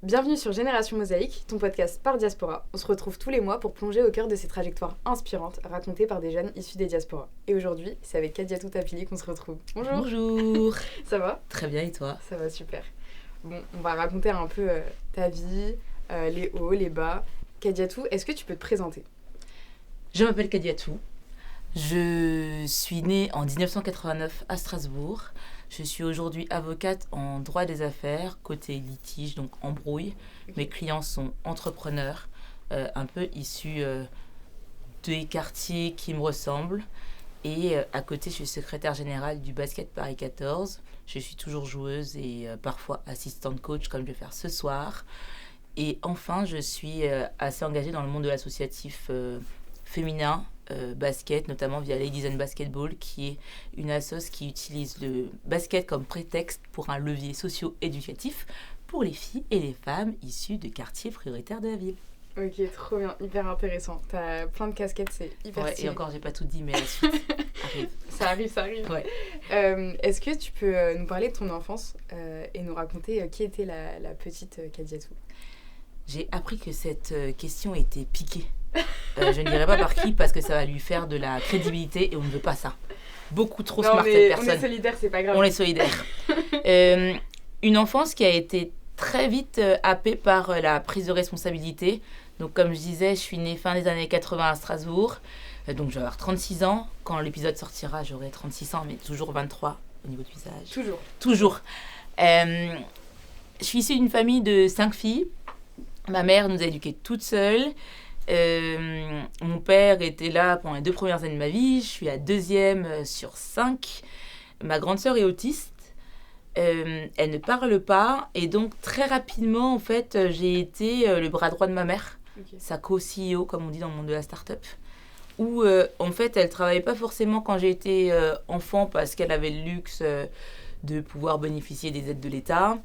Bienvenue sur Génération Mosaïque, ton podcast par diaspora. On se retrouve tous les mois pour plonger au cœur de ces trajectoires inspirantes racontées par des jeunes issus des diasporas. Et aujourd'hui, c'est avec Kadiatou Tapili qu'on se retrouve. Bonjour. Bonjour. Ça va ? Très bien, et toi ? Ça va super. Bon, on va raconter un peu ta vie, les hauts, les bas. Kadiatou, est-ce que tu peux te présenter ? Je m'appelle Kadiatou. Je suis née en 1989 à Strasbourg. Je suis aujourd'hui avocate en droit des affaires, côté litige, donc embrouille. Okay. Mes clients sont entrepreneurs, un peu issus des quartiers qui me ressemblent. Et à côté, je suis secrétaire générale du basket Paris 14. Je suis toujours joueuse et parfois assistante coach, comme je vais faire ce soir. Et enfin, je suis assez engagée dans le monde de l'associatif féminin, basket, notamment via Ladies and Basketball, qui est une assoce qui utilise le basket comme prétexte pour un levier socio-éducatif pour les filles et les femmes issues de quartiers prioritaires de la ville. Ok, trop bien, hyper intéressant. T'as plein de casquettes, c'est hyper stylé. Et encore, j'ai pas tout dit, mais la suite arrive. Ça arrive. Ouais. Est-ce que tu peux nous parler de ton enfance et nous raconter qui était la petite Kadiatou ? J'ai appris que cette question était piquée. Je ne dirai pas par qui, parce que ça va lui faire de la crédibilité et on ne veut pas ça. Beaucoup trop smart cette personne. On est solidaires, c'est pas grave. On est solidaires. Une enfance qui a été très vite happée par la prise de responsabilité. Donc comme je disais, je suis née fin des années 80 à Strasbourg. Donc je vais avoir 36 ans. Quand l'épisode sortira, j'aurai 36 ans, mais toujours 23 au niveau du visage. Toujours. Je suis issue d'une famille de 5 filles. Ma mère nous a éduquées toutes seules. Mon père était là pendant les 2 premières années de ma vie. Je suis la 2e sur 5. Ma grande sœur est autiste. Elle ne parle pas. Et donc, très rapidement, en fait, j'ai été le bras droit de ma mère. Okay. Sa co-CEO, comme on dit dans le monde de la start-up. Où, en fait, elle ne travaillait pas forcément quand j'ai été enfant parce qu'elle avait le luxe de pouvoir bénéficier des aides de l'État.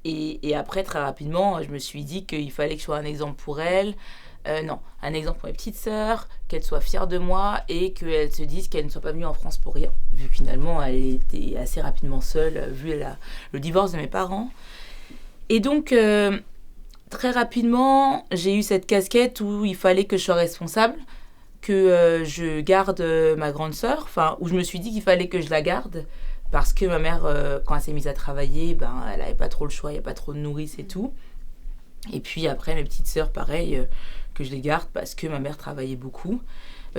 Et après, très rapidement, je me suis dit qu'il fallait que je sois un exemple pour elle. Un exemple pour mes petites sœurs, qu'elles soient fières de moi et qu'elles se disent qu'elles ne sont pas venues en France pour rien. Vu que finalement, elle était assez rapidement seule, vu le divorce de mes parents. Et donc, très rapidement, j'ai eu cette casquette où il fallait que je sois responsable, que je garde ma grande sœur, enfin, où je me suis dit qu'il fallait que je la garde. Parce que ma mère, quand elle s'est mise à travailler, elle n'avait pas trop le choix, il n'y a pas trop de nourrice et tout. Et puis après, mes petites sœurs, pareil, que je les garde parce que ma mère travaillait beaucoup.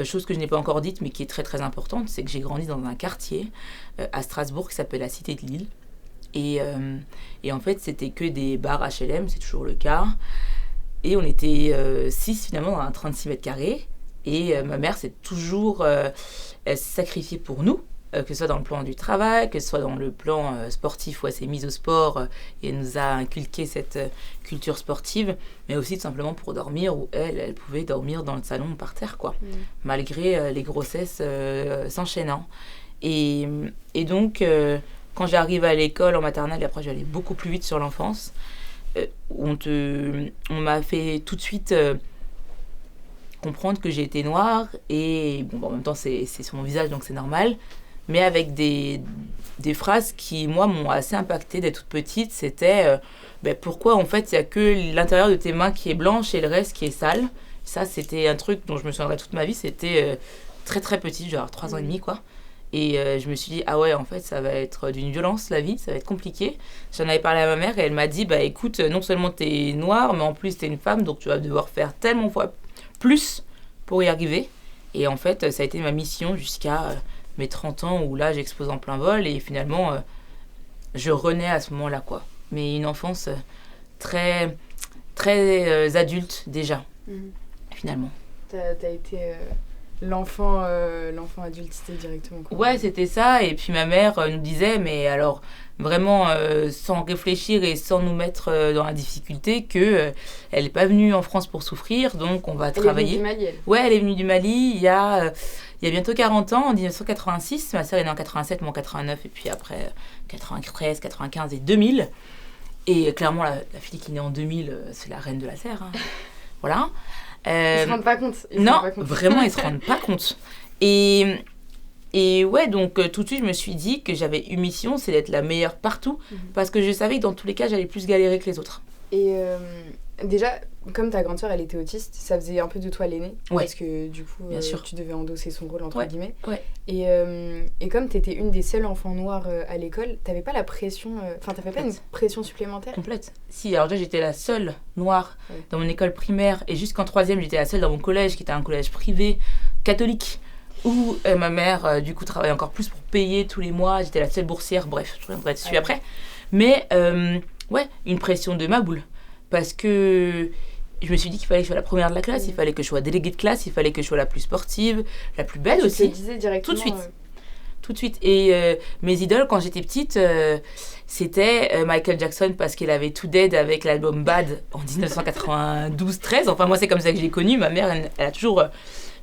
Chose que je n'ai pas encore dite, mais qui est très très importante, c'est que j'ai grandi dans un quartier à Strasbourg qui s'appelle la Cité de Lille. Et en fait, c'était que des bars HLM, c'est toujours le cas. Et on était 6 finalement dans un 36 mètres carrés. Et ma mère elle s'est sacrifiée pour nous. Que ce soit dans le plan du travail, que ce soit dans le plan sportif où elle s'est mise au sport et elle nous a inculqué cette culture sportive, mais aussi tout simplement pour dormir où elle pouvait dormir dans le salon par terre, quoi, malgré les grossesses s'enchaînant. Et donc, quand j'arrive à l'école en maternelle, et après je vais aller beaucoup plus vite sur l'enfance, on m'a fait tout de suite comprendre que j'étais noire et en même temps c'est sur mon visage donc c'est normal. Mais avec des phrases qui, moi, m'ont assez impactée dès toute petite. C'était pourquoi, en fait, il n'y a que l'intérieur de tes mains qui est blanche et le reste qui est sale. Ça, c'était un truc dont je me souviendrai toute ma vie. C'était très, très petit, genre 3 ans et demi, quoi. Et je me suis dit, ah ouais, en fait, ça va être d'une violence, la vie, ça va être compliqué. J'en avais parlé à ma mère et elle m'a dit, écoute, non seulement t'es noire, mais en plus, t'es une femme, donc tu vas devoir faire tellement plus pour y arriver. Et en fait, ça a été ma mission jusqu'à mes 30 ans où là j'expose en plein vol et finalement je renais à ce moment-là, quoi. Mais une enfance très très adulte déjà, finalement. T'as été l'enfant adultité directement, quoi. Ouais, c'était ça. Et puis ma mère nous disait, mais alors vraiment sans réfléchir et sans nous mettre dans la difficulté, que elle n'est pas venue en France pour souffrir, donc on va travailler. Elle est venue du Mali, elle. Ouais, elle est venue du Mali il y a bientôt 40 ans, en 1986. Ma sœur est née en 87, moi en 89, et puis après 93, 95 et 2000. Et clairement, la fille qui est née en 2000, c'est la reine de la Terre. Hein. Voilà. Ils se rendent pas compte. Non, vraiment, ils se rendent pas compte. Et Et ouais, donc tout de suite, je me suis dit que j'avais une mission, c'est d'être la meilleure partout, parce que je savais que dans tous les cas, j'allais plus galérer que les autres. Et déjà, comme ta grande sœur, elle était autiste, ça faisait un peu de toi l'aînée. Ouais. Parce que du coup, Bien sûr. tu devais endosser son rôle, entre guillemets. Ouais. Et comme t'étais une des seules enfants noirs à l'école, t'avais pas la pression... Enfin, t'avais pas une pression supplémentaire? Complète. Si, alors déjà, j'étais la seule noire dans mon école primaire, et jusqu'en 3e, j'étais la seule dans mon collège, qui était un collège privé, catholique, où ma mère, du coup, travaillait encore plus pour payer tous les mois. J'étais la seule boursière, bref, je reviendrai dessus après. Mais, ouais, une pression de ma boule. Parce que je me suis dit qu'il fallait que je sois la première de la classe, il fallait que je sois déléguée de classe, il fallait que je sois la plus sportive, la plus belle aussi. Tu te le disais directement. Tout de suite. Et mes idoles, quand j'étais petite, c'était Michael Jackson, parce qu'il avait tout dead avec l'album Bad en 1992-13. Enfin, moi, c'est comme ça que je l'ai connu. Ma mère, elle a toujours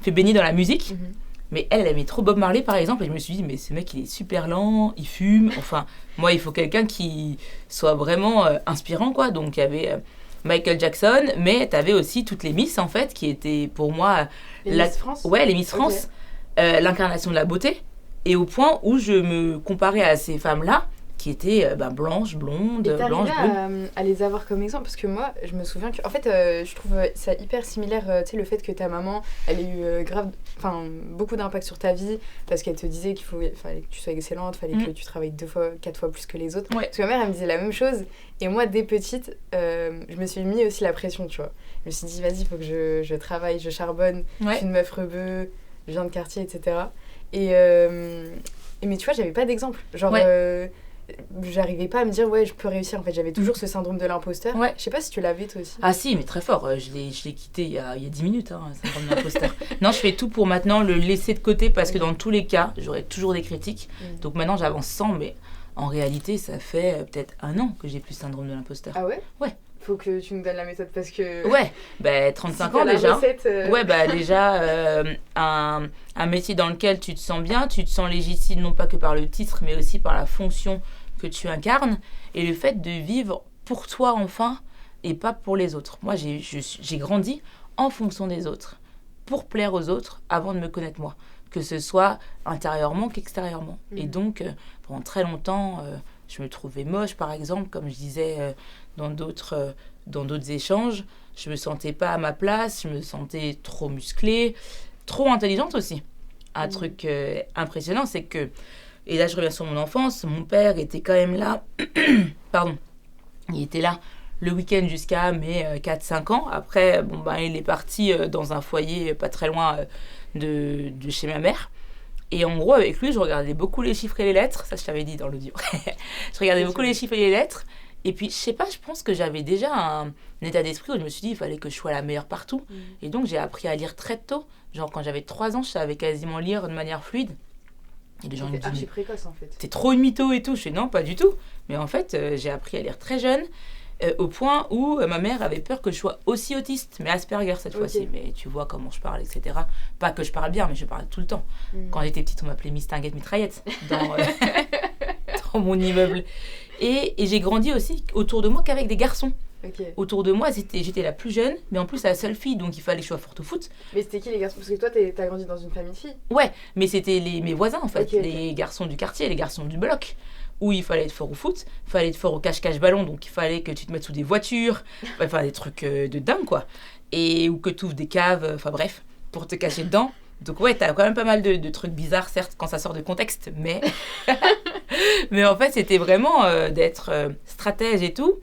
fait baigner dans la musique. Mais elle aimait trop Bob Marley, par exemple. Et je me suis dit, mais ce mec, il est super lent, il fume. Enfin, moi, il faut quelqu'un qui soit vraiment inspirant, quoi. Donc, il y avait Michael Jackson, mais t'avais aussi toutes les Miss, en fait, qui étaient pour moi... Miss France? Ouais, les Miss France. L'incarnation de la beauté. Et au point où je me comparais à ces femmes-là, qui étaient blanches, blondes, et blanches, brunes. À les avoir comme exemple, parce que moi, je me souviens que... En fait, je trouve ça hyper similaire, tu sais, le fait que ta maman, elle ait eu beaucoup d'impact sur ta vie, parce qu'elle te disait fallait que tu sois excellente, fallait que tu travailles 4 fois plus que les autres. Ouais. Parce que ma mère, elle me disait la même chose. Et moi, dès petite, je me suis mis aussi la pression, tu vois. Je me suis dit, vas-y, il faut que je travaille, je charbonne, je suis une meuf rebeu, je viens de quartier, etc. Mais tu vois, j'avais pas d'exemple. Genre, j'arrivais pas à me dire, ouais, je peux réussir. En fait, j'avais toujours ce syndrome de l'imposteur. Je sais pas si tu l'avais toi aussi. Ah si, mais très fort. Je l'ai quitté il y a 10 minutes, hein, le syndrome de l'imposteur. Non, je fais tout pour maintenant le laisser de côté, parce que dans tous les cas, j'aurai toujours des critiques. Donc maintenant, j'avance sans, mais en réalité, ça fait peut-être 1 an que j'ai plus le syndrome de l'imposteur. Ah ouais? Ouais. Faut que tu nous donnes la méthode, parce que... Ouais, 35 si ans déjà. Recette, Ouais, déjà, un métier dans lequel tu te sens bien, tu te sens légitime, non pas que par le titre, mais aussi par la fonction que tu incarnes, et le fait de vivre pour toi enfin, et pas pour les autres. Moi, j'ai grandi en fonction des autres, pour plaire aux autres, avant de me connaître moi, que ce soit intérieurement qu'extérieurement. Et donc, pendant très longtemps... je me trouvais moche, par exemple, comme je disais dans d'autres échanges. Je me sentais pas à ma place, je me sentais trop musclée, trop intelligente aussi. Un truc impressionnant, c'est que, et là je reviens sur mon enfance, mon père était quand même là, pardon, il était là le week-end jusqu'à mes 4-5 ans. Après, il est parti dans un foyer pas très loin de chez ma mère. Et en gros, avec lui, je regardais beaucoup les chiffres et les lettres. Ça, je t'avais dit dans l'audio. Je regardais beaucoup les chiffres et les lettres. Et puis, je sais pas, je pense que j'avais déjà un état d'esprit où je me suis dit, il fallait que je sois la meilleure partout. Et donc, j'ai appris à lire très tôt. Genre, quand j'avais 3 ans, je savais quasiment lire de manière fluide. Et les gens me disaient, archi précoce, en fait. T'es trop une mytho et tout. Je fais, non, pas du tout. Mais en fait, j'ai appris à lire très jeune. Au point où ma mère avait peur que je sois aussi autiste, mais Asperger cette fois-ci. Mais tu vois comment je parle, etc. Pas que je parle bien, mais je parle tout le temps. Quand j'étais petite, on m'appelait Miss Tinguette Mitraillette dans mon immeuble. Et j'ai grandi aussi autour de moi qu'avec des garçons. Autour de moi, j'étais la plus jeune, mais en plus la seule fille, donc il fallait que je sois forte au foot. Mais c'était qui les garçons? Parce que toi, t'as grandi dans une famille de filles. Ouais, mais c'était mes voisins en fait, les garçons du quartier, les garçons du bloc. Où il fallait être fort au foot, il fallait être fort au cache-cache ballon, donc il fallait que tu te mettes sous des voitures, enfin des trucs de dingue quoi. Et ou que tu ouvres des caves, enfin bref, pour te cacher dedans. Donc ouais, t'as quand même pas mal de trucs bizarres, certes, quand ça sort de contexte, mais... mais en fait, c'était vraiment d'être stratège et tout.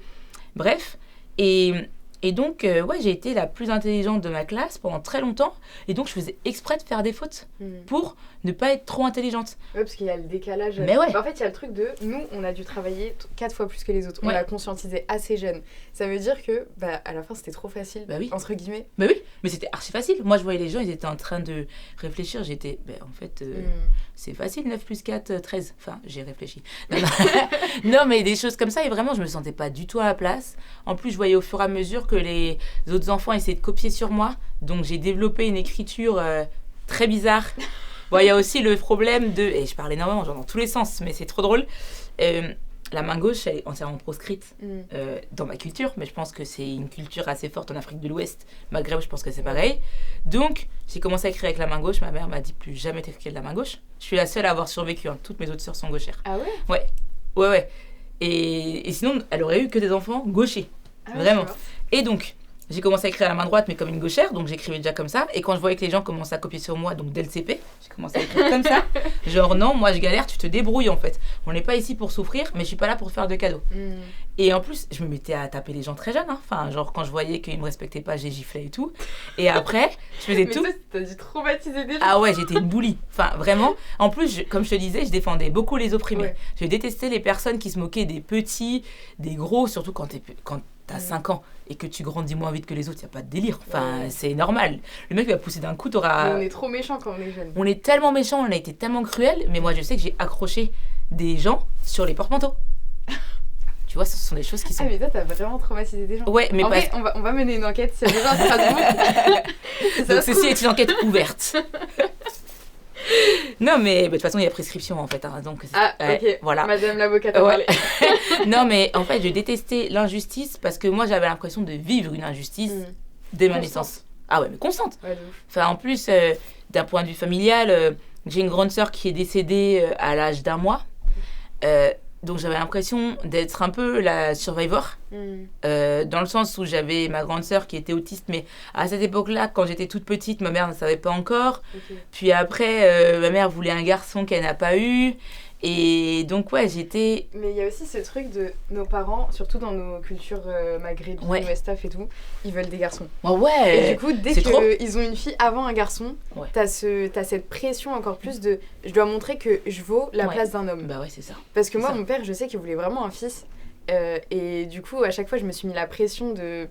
Bref, et donc, ouais, j'ai été la plus intelligente de ma classe pendant très longtemps. Et donc, je faisais exprès de faire des fautes pour ne pas être trop intelligente. Ouais, parce qu'il y a le décalage. Mais ouais. En fait, il y a le truc de... Nous, on a dû travailler 4 fois plus que les autres. On l'a conscientisé assez jeune. Ça veut dire que, à la fin, c'était trop facile, entre guillemets. Bah oui, mais c'était archi facile. Moi, je voyais les gens, ils étaient en train de réfléchir. J'étais, en fait, c'est facile, 9 plus 4, 13. Enfin, j'ai réfléchi. Non, mais des choses comme ça. Et vraiment, je me sentais pas du tout à la place. En plus, je voyais au fur et à mesure que les autres enfants essayaient de copier sur moi. Donc, j'ai développé une écriture très bizarre. Bon, il y a aussi le problème de... Et je parle énormément, genre dans tous les sens, mais c'est trop drôle. la main gauche, elle est entièrement proscrite dans ma culture, mais je pense que c'est une culture assez forte en Afrique de l'Ouest. Maghreb, je pense que c'est pareil. Donc, j'ai commencé à écrire avec la main gauche. Ma mère m'a dit plus jamais t'écrire de la main gauche. Je suis la seule à avoir survécu. Toutes mes autres sœurs sont gauchères. Ah ouais? Ouais. Et sinon, elle aurait eu que des enfants gauchers. Vraiment. Et donc, j'ai commencé à écrire à la main droite, mais comme une gauchère, donc j'écrivais déjà comme ça. Et quand je voyais que les gens commençaient à copier sur moi, donc dès le CP, j'ai commencé à écrire comme ça. Genre, non, moi je galère, tu te débrouilles en fait. On n'est pas ici pour souffrir, mais je suis pas là pour te faire de cadeaux. Et en plus, je me mettais à taper les gens très jeunes. Enfin, genre, quand je voyais qu'ils me respectaient pas, j'ai giflé et tout. Et après, je faisais tout. Mais t'as dû traumatiser des gens. Ah ouais, j'étais une bully. Enfin, vraiment. En plus, comme je te disais, je défendais beaucoup les opprimés. Ouais. Je détestais les personnes qui se moquaient des petits, des gros, surtout quand t'as 5 ans et que tu grandis moins vite que les autres, il n'y a pas de délire. Enfin, c'est normal. Le mec va pousser d'un coup, t'auras... Mais on est trop méchants quand on est jeune. On est tellement méchants, on a été tellement cruels, mais moi je sais que j'ai accroché des gens sur les porte-manteaux. Tu vois, ce sont des choses qui sont... Ah mais toi, t'as vraiment traumatisé des gens. Ouais, mais en vrai, on va mener une enquête si déjà à Strasbourg. Donc ceci est une enquête ouverte. Non, mais de toute façon, il y a prescription en fait. Donc, ok. Voilà. Madame l'avocate a parlé. Non, mais en fait, je détestais l'injustice parce que moi, j'avais l'impression de vivre une injustice dès ma naissance. Ah ouais, mais constante. Ouais, enfin, en plus, d'un point de vue familial, j'ai une grande sœur qui est décédée à l'âge d'1 mois. Donc j'avais l'impression d'être un peu la survivor, dans le sens où j'avais ma grande sœur qui était autiste, mais à cette époque-là, quand j'étais toute petite, ma mère ne savait pas encore. Puis après, ma mère voulait un garçon qu'elle n'a pas eu. Et donc ouais, j'étais... Mais il y a aussi ce truc de nos parents, surtout dans nos cultures maghrébines, Westaf et tout, ils veulent des garçons. Ouais. Et du coup, dès qu'ils ont une fille avant un garçon, t'as cette pression encore plus de... Je dois montrer que je vaux la place d'un homme. Bah ouais, c'est ça. Parce que moi, mon père, je sais qu'il voulait vraiment un fils. Et du coup, à chaque fois, je me suis mis la pression de...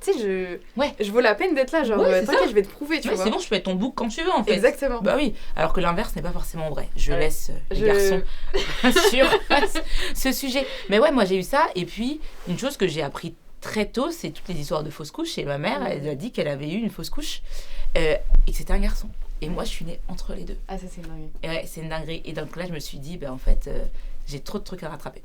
Tu sais, je vaux la peine d'être là, genre, t'inquiète, je vais te prouver, tu vois. C'est bon, je peux être ton bouc quand tu veux, en fait. Exactement. Bah oui, alors que l'inverse n'est pas forcément vrai. Je laisse les garçons sur ce sujet. Mais ouais, moi j'ai eu ça, et puis, une chose que j'ai appris très tôt, c'est toutes les histoires de fausses couches, et ma mère, elle a dit qu'elle avait eu une fausse couche, et que c'était un garçon. Et moi, je suis née entre les deux. Ah, ça, c'est une dinguerie. Et ouais, c'est une dinguerie. Et donc là, je me suis dit, en fait, j'ai trop de trucs à rattraper.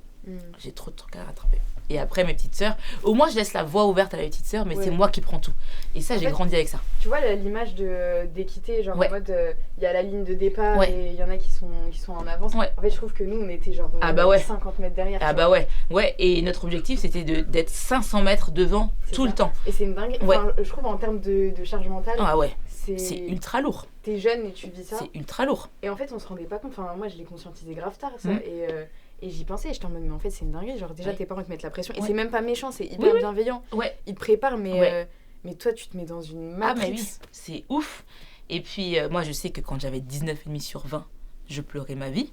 J'ai trop de trucs à rattraper. Et après, mes petites sœurs, au moins je laisse la voie ouverte à la petite sœur, mais c'est moi qui prends tout. Et ça, j'ai grandi avec ça. Tu vois l'image d'équité, genre en mode, il y a la ligne de départ et il y en a qui sont en avance. En fait, je trouve que nous, on était genre 50 mètres derrière. Ah bah ouais. Et notre objectif, c'était d'être 500 mètres devant tout le temps. Et c'est une dingue. Enfin, je trouve en termes de charge mentale, c'est ultra lourd. T'es jeune et tu vis ça. C'est ultra lourd. Et en fait, on se rendait pas compte. Enfin, moi, je l'ai conscientisé grave tard, ça. Et j'y pensais, j'étais en mode, mais en fait, c'est une dinguerie. Genre, déjà, tes parents te mettent la pression. Et c'est même pas méchant, c'est hyper bienveillant. Ils te préparent, mais toi, tu te mets dans une matrix. Ah, mais oui, c'est ouf. Et puis, moi, je sais que quand j'avais 19,5 sur 20, je pleurais ma vie.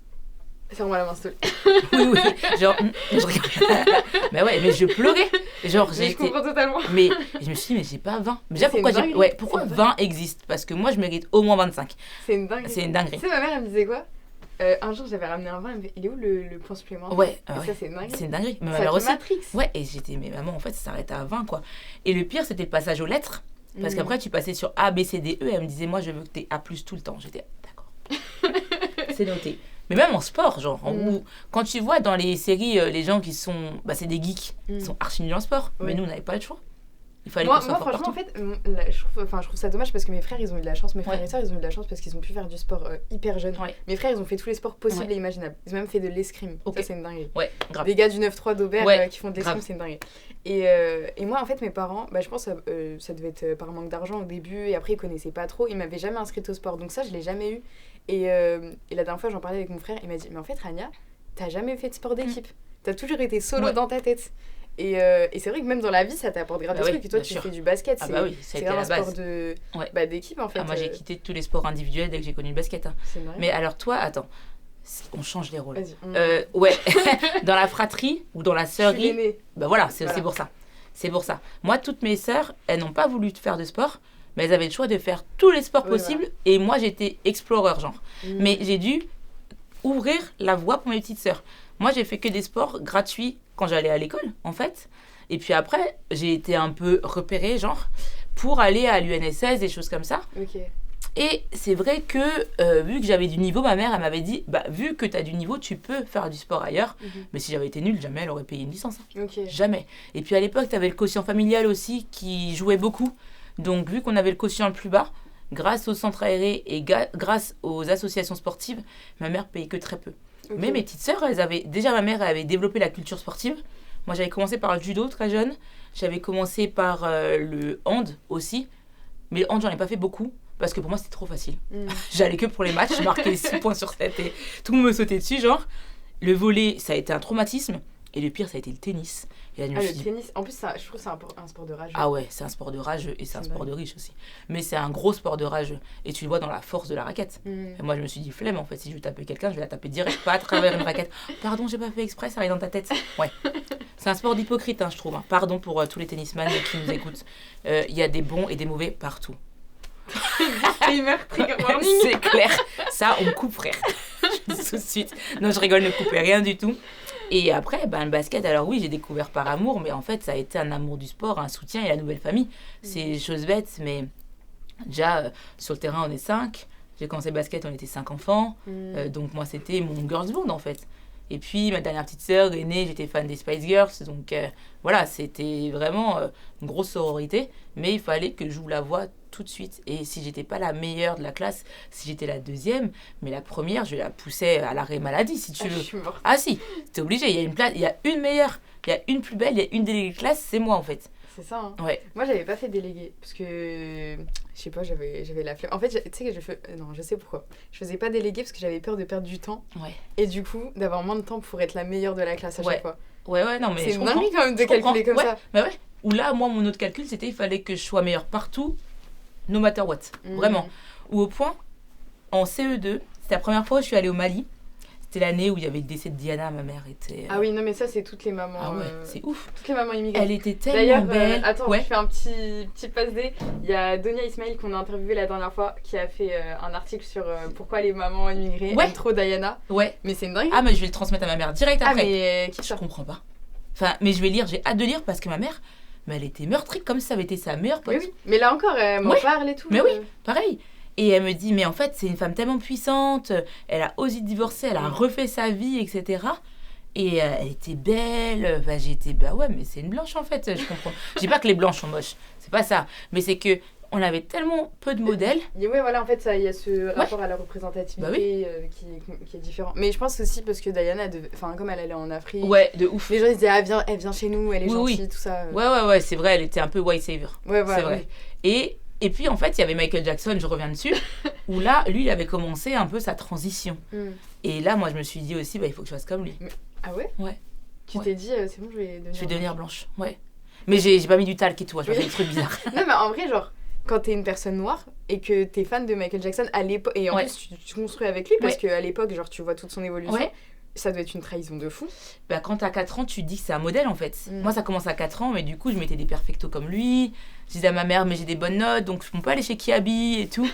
Serre-moi la main, s'il te plaît. Oui. Genre, je regarde. Mais ouais, mais je pleurais. Genre, je comprends totalement. Mais je me suis dit, mais j'ai pas 20. Déjà, pourquoi 20 existe? Parce que moi, je mérite au moins 25. C'est une dinguerie. C'est une dinguerie. Tu sais, ma mère, elle me disait quoi? Un jour, j'avais ramené un vin, elle me dit, il est où le point supplémentaire? Ça, c'est une dinguerie. C'est une dinguerie. Mais alors aussi. Ouais, et j'étais, mais maman, en fait, ça s'arrêtait à 20, quoi. Et le pire, c'était le passage aux lettres. Parce qu'après, tu passais sur A, B, C, D, E, et elle me disait, moi, je veux que t'aies A+ tout le temps. J'étais, d'accord. C'est noté. Mais même en sport, genre, où, quand tu vois dans les séries, les gens qui sont. C'est des geeks, ils sont archi nuls en sport. Mais nous, on n'avait pas le choix. Il fallait qu'on soit fort franchement, partout. En fait, je trouve ça dommage parce que mes frères, ils ont eu de la chance. Mes frères et sœurs, ils ont eu de la chance parce qu'ils ont pu faire du sport hyper jeune. Mes frères, ils ont fait tous les sports possibles et imaginables. Ils ont même fait de l'escrime. Ça, c'est une dinguerie. Grave. Des gars du 9-3 d'Aubert qui font de l'escrime, c'est une dinguerie. Et moi, en fait, mes parents, je pense que ça devait être par manque d'argent au début. Et après, ils connaissaient pas trop. Ils m'avaient jamais inscrite au sport. Donc ça, je l'ai jamais eu. Et la dernière fois, j'en parlais avec mon frère. Il m'a dit, mais en fait, Rania, t'as jamais fait de sport d'équipe. T'as toujours été solo dans ta tête. Et c'est vrai que même dans la vie, ça t'apporte grave des trucs. Et toi, tu fais du basket. C'est un sport d'équipe, en fait. Moi, j'ai quitté tous les sports individuels dès que j'ai connu le basket. Mais alors, toi, attends. On change les rôles. Dans la fratrie ou dans la sœurie. Voilà, c'est pour ça. C'est pour ça. Moi, toutes mes sœurs, elles n'ont pas voulu faire de sport, mais elles avaient le choix de faire tous les sports possibles. Et moi, j'étais explorer, genre. Mais j'ai dû ouvrir la voie pour mes petites sœurs. Moi, j'ai fait que des sports gratuits quand j'allais à l'école, en fait. Et puis après, j'ai été un peu repérée, genre, pour aller à l'UNSS, des choses comme ça. Et c'est vrai que, vu que j'avais du niveau, ma mère, elle m'avait dit, bah, vu que tu as du niveau, tu peux faire du sport ailleurs. Mais si j'avais été nulle, jamais elle aurait payé une licence. Ok. Jamais. Et puis à l'époque, tu avais le quotient familial aussi qui jouait beaucoup. Donc, vu qu'on avait le quotient le plus bas, grâce au centre aéré et grâce aux associations sportives, ma mère payait que très peu. Ok. Mais mes petites sœurs, elles avaient... Déjà, ma mère elle avait développé la culture sportive. Moi, j'avais commencé par le judo très jeune. J'avais commencé par le hand aussi. Mais le hand, j'en ai pas fait beaucoup. Parce que pour moi, c'était trop facile. J'allais que pour les matchs. Je marquais 6 points sur 7 et tout le monde me sautait dessus, genre. Le volley, ça a été un traumatisme. Et le pire, ça a été le tennis. Et là, je me suis Le dit, tennis, en plus, je trouve que c'est un sport de rage. ah ouais, c'est un sport de rageux et c'est un sport de riche aussi. Mais c'est un gros sport de rageux. Et tu le vois dans la force de la raquette. Et moi, je me suis dit, flemme, en fait, si je veux taper quelqu'un, je vais la taper direct, pas à travers une raquette. Pardon, j'ai pas fait exprès, ça arrive dans ta tête. Ouais. C'est un sport d'hypocrite, hein, je trouve. Hein. Pardon pour tous les tennisman qui nous écoutent. Il y a des bons et des mauvais partout. Disclaimer, trigger warning. C'est clair. Ça, on me coupe, frère. Je dis tout de suite. Non, je rigole, ne coupez rien du tout. Et après, le basket, alors oui, j'ai découvert par amour, mais en fait, ça a été un amour du sport, un soutien et la nouvelle famille. C'est chose bête, mais déjà, sur le terrain, on est 5. J'ai commencé le basket, on était 5 enfants. Donc moi, c'était mon girls band, en fait. Et puis, ma dernière petite sœur est née, j'étais fan des Spice Girls. Donc voilà, c'était vraiment une grosse sororité. Mais il fallait que je joue la voix tout de suite. Et si j'étais pas la meilleure de la classe, si j'étais la deuxième, mais la première, je la poussais à l'arrêt maladie, si tu veux. Je suis morte. Ah si, t'es obligé, il y a une place, il y a une meilleure, il y a une plus belle, il y a une déléguée de classe, c'est moi en fait. C'est ça, hein. Ouais. Moi, j'avais pas fait délégué parce que je sais pas, j'avais la flemme. En fait, tu sais que non, je sais pourquoi. Je faisais pas délégué parce que j'avais peur de perdre du temps. Ouais. Et du coup, d'avoir moins de temps pour être la meilleure de la classe à chaque fois. Ouais, non, mais c'est je comprends. dingue quand même de calculer comme ça. Bah ouais. Ou là, moi, mon autre calcul, c'était il fallait que je sois meilleure partout, no matter what. Vraiment. Ou au point, en CE2, c'était la première fois où je suis allée au Mali. C'était l'année où il y avait le décès de Diana, ma mère était... Ah oui, non, mais ça, c'est toutes les mamans. Ah ouais, c'est ouf. Toutes les mamans immigrées. Elle était tellement D'ailleurs, belle. Attends, ouais. je fais un petit passe-dé. Il y a Donia Ismail qu'on a interviewé la dernière fois qui a fait un article sur pourquoi les mamans immigrées aiment trop Diana. Ouais. Mais c'est une dingue. Ah, mais je vais le transmettre à ma mère direct après. Ah, mais qui je comprends pas. Enfin, mais je vais lire, j'ai hâte de lire parce que ma mère, mais elle était meurtrie comme si ça avait été sa meilleure pote. Mais oui, mais là encore, elle m'en parle et tout. Mais oui, pareil. Et elle me dit, mais en fait, c'est une femme tellement puissante, elle a osé divorcer, elle a refait sa vie, etc. Et elle était belle, enfin, j'étais, bah ouais, mais c'est une blanche en fait, je comprends. Je dis pas que les blanches sont moches, c'est pas ça. Mais c'est que on avait tellement peu de modèles. Oui, voilà, en fait, il y a ce rapport à la représentativité qui est différent. Mais je pense aussi parce que Diana, comme elle allait en Afrique, de ouf. Les gens ils disaient, elle vient chez nous, elle est gentille, tout ça. Ouais, c'est vrai, elle était un peu white savior. Ouais, c'est vrai. Et puis en fait, il y avait Michael Jackson, je reviens dessus, où là, lui, il avait commencé un peu sa transition. Et là, moi, je me suis dit aussi, il faut que je fasse comme lui. Ah ouais? Ouais. Tu t'es dit, c'est bon, je vais devenir blanche. Ouais. Mais j'ai pas mis du talc et tout, j'ai fait des trucs bizarres. Non, mais en vrai, genre, quand t'es une personne noire et que t'es fan de Michael Jackson à l'époque, et en plus, tu construis avec lui parce qu'à l'époque, genre, tu vois toute son évolution. Ça doit être une trahison de fou. Bah, quand t'as 4 ans, tu te dis que c'est un modèle en fait. Moi, ça commence à 4 ans, mais du coup, je mettais des perfectos comme lui. Je disais à ma mère, mais j'ai des bonnes notes, donc je peux pas aller chez Kiabi et tout.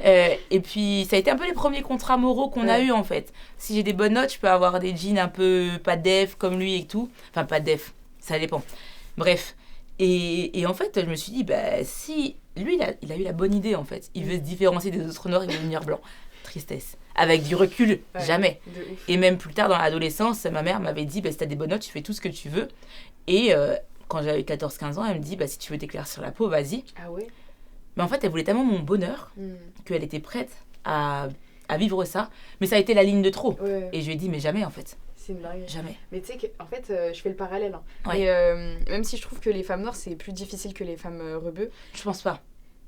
Et puis, ça a été un peu les premiers contrats moraux qu'on a eu en fait. Si j'ai des bonnes notes, je peux avoir des jeans un peu pas def comme lui et tout. Enfin, pas def, ça dépend. Bref. Et en fait, je me suis dit, si lui, il a eu la bonne idée en fait. Il veut se différencier des autres noirs, il veut devenir blanc. Tristesse. Avec du recul, jamais. Et même plus tard dans l'adolescence, ma mère m'avait dit, si t'as des bonnes notes, tu fais tout ce que tu veux. Et quand j'avais 14-15 ans, elle me dit, si tu veux t'éclaircir la peau, vas-y. Ah ouais. Mais en fait, elle voulait tellement mon bonheur qu'elle était prête à vivre ça. Mais ça a été la ligne de trop. Et je lui ai dit, mais jamais en fait. C'est une blague. Jamais. Mais tu sais qu'en fait, je fais le parallèle. Hein. Ouais. Et même si je trouve que les femmes noires, c'est plus difficile que les femmes rebeux. Je pense pas.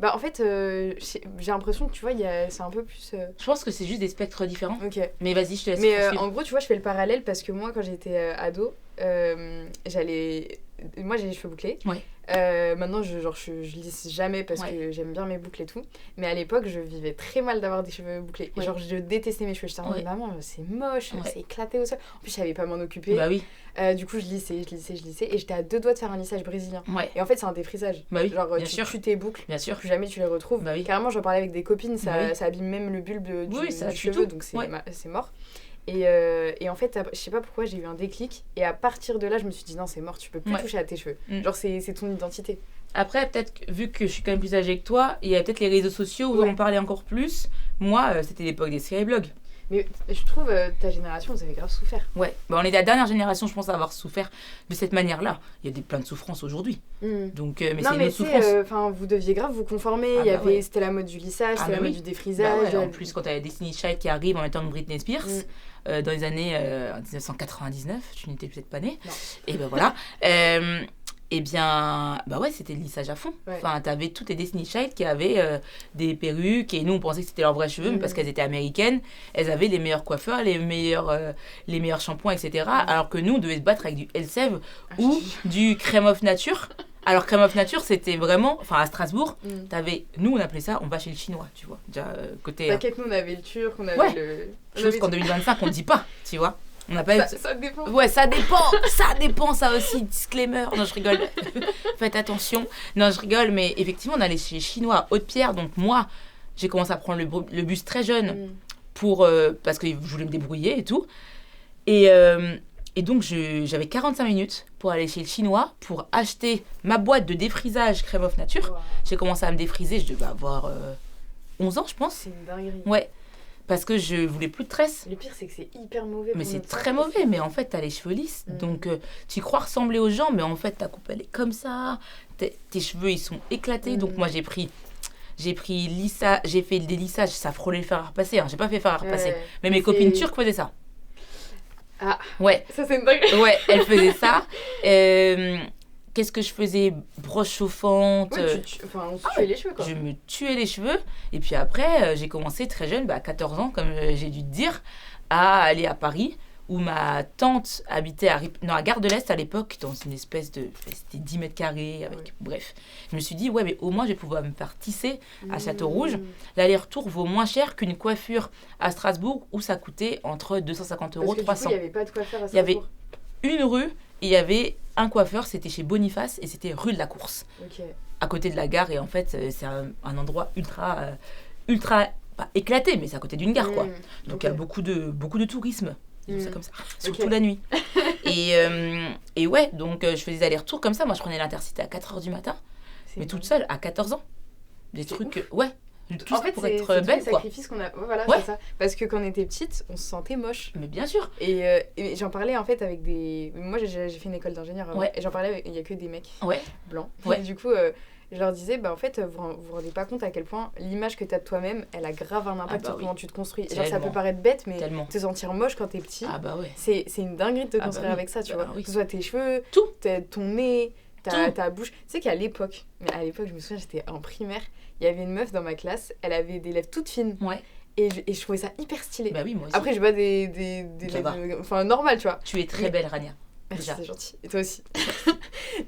En fait, j'ai l'impression que tu vois, c'est un peu plus. Je pense que c'est juste des spectres différents. Ok. Mais vas-y, je te laisse. Mais en gros, tu vois, je fais le parallèle parce que moi, quand j'étais ado, moi j'ai les cheveux bouclés. Ouais. Maintenant, je lisse jamais parce que j'aime bien mes boucles et tout. Mais à l'époque, je vivais très mal d'avoir des cheveux bouclés. Ouais. Genre, je détestais mes cheveux. J'étais en mode, maman, c'est moche, c'est éclaté au sol. En plus, je savais pas m'en occuper. Bah oui. Du coup, je lissais. Et j'étais à 2 doigts de faire un lissage brésilien. Ouais. Et en fait, c'est un défrisage. Bah oui. Genre, bien tu sûr. tues tes boucles. Bien sûr. Plus jamais tu les retrouves. Bah oui. Carrément, j'en parlais avec des copines, ça Bah oui. abîme même le bulbe du ça cheveu, tout. donc c'est mort. Et en fait, je sais pas pourquoi, j'ai eu un déclic. Et à partir de là, je me suis dit, non, c'est mort, tu peux plus toucher à tes cheveux. Genre, c'est ton identité. Après, peut-être, vu que je suis quand même plus âgée que toi, il y a peut-être les réseaux sociaux où on parlait encore plus. Moi, c'était l'époque des séries blogs. Mais je trouve, ta génération, vous avez grave souffert. Ouais, on est la dernière génération, je pense, à avoir souffert de cette manière-là. Il y a plein de souffrances aujourd'hui. Donc, mais c'est une autre souffrance. Vous deviez grave vous conformer. C'était la mode du lissage, c'était la mode du défrisage. En plus, quand tu as Destiny Child qui arrive en même temps que Britney Spears, dans les années 1999, tu n'étais peut-être pas née. Et ben voilà. Eh bien, c'était le lissage à fond. Enfin, t'avais toutes les Destiny Child qui avaient des perruques et nous, on pensait que c'était leurs vrais cheveux, mais parce qu'elles étaient américaines, elles avaient les meilleurs coiffeurs, les meilleurs shampoings, etc. Alors que nous, on devait se battre avec du Elseve ou du Crème of Nature. Alors, Crème of Nature, c'était vraiment... Enfin, à Strasbourg, nous, on appelait ça, on va chez le chinois, tu vois. Déjà, côté... T'inquiète, nous, on avait le turc, on avait le... Chose qu'en 2025, on ne dit pas, tu vois. On n'a pas ça dépend. Ouais, ça dépend, ça aussi, disclaimer. Non, je rigole. Faites attention. Non, je rigole, mais effectivement, on allait chez les Chinois à Haute-Pierre. Donc moi, j'ai commencé à prendre le bus très jeune parce que je voulais me débrouiller et tout. Et donc, j'avais 45 minutes pour aller chez le Chinois pour acheter ma boîte de défrisage Crème of Nature. Wow. J'ai commencé à me défriser, je devais avoir 11 ans, je pense. C'est une dinguerie. Ouais. Parce que je voulais plus de tresse. Le pire, c'est que c'est hyper mauvais. Mais c'est très mauvais. Mais en fait, t'as les cheveux lisses. Donc, tu crois ressembler aux gens, mais en fait, ta coupe, elle est comme ça. Tes cheveux, ils sont éclatés. Donc, moi, j'ai fait des lissages. Ça frôlait le fer à repasser. J'ai pas fait fer à repasser. Mais mes copines turques faisaient ça. Ah. Ouais. Ça, c'est une dinguerie. Ouais, elles faisaient ça. Qu'est-ce que je faisais? Brosse chauffante. Ouais, on se tuait les cheveux, quoi. Je me tuais les cheveux. Et puis après, j'ai commencé très jeune, à 14 ans, comme j'ai dû te dire, à aller à Paris, où ma tante habitait à Gare de l'Est à l'époque, dans une espèce de... C'était 10 mètres carrés, bref. Je me suis dit, mais au moins, je vais pouvoir me faire tisser à Château-Rouge. L'aller-retour vaut moins cher qu'une coiffure à Strasbourg, où ça coûtait entre 250 € et 300. Parce que du coup, il n'y avait pas de coiffeur à Strasbourg. Il y avait une rue, et il y avait un coiffeur, c'était chez Boniface, et c'était rue de la Course, à côté de la gare. Et en fait, c'est un endroit ultra pas éclaté, mais c'est à côté d'une gare, quoi. Donc il y a beaucoup de tourisme, disons ça comme ça, surtout la nuit. Et ouais, donc je faisais des allers-retours comme ça. Moi, je prenais l'Intercité à 4h du matin, mais toute seule, à 14 ans. Des trucs, tout en ça fait, pour être belle, le sacrifice qu'on a. Voilà, c'est ça. Parce que quand on était petite, on se sentait moche. Mais bien sûr. Et j'en parlais en fait avec des. Moi, j'ai fait une école d'ingénieur avant. Et j'en parlais avec. Il n'y a que des mecs blancs. Et du coup, je leur disais, en fait, vous vous rendez pas compte à quel point l'image que tu as de toi-même, elle a grave un impact sur comment tu te construis. Genre, ça peut paraître bête, mais te sentir moche quand t'es petit, c'est une dinguerie de te construire avec ça, tu vois. Que ce soit tes cheveux, ton nez, ta bouche. Tu sais qu'à l'époque, je me souviens, j'étais en primaire. Il y avait une meuf dans ma classe, elle avait des lèvres toutes fines. Et je trouvais ça hyper stylé. Bah oui, moi aussi. Après, je vois des lèvres... Enfin, normal, tu vois. Tu es très belle, Rania. Merci, c'est gentil. Et toi aussi.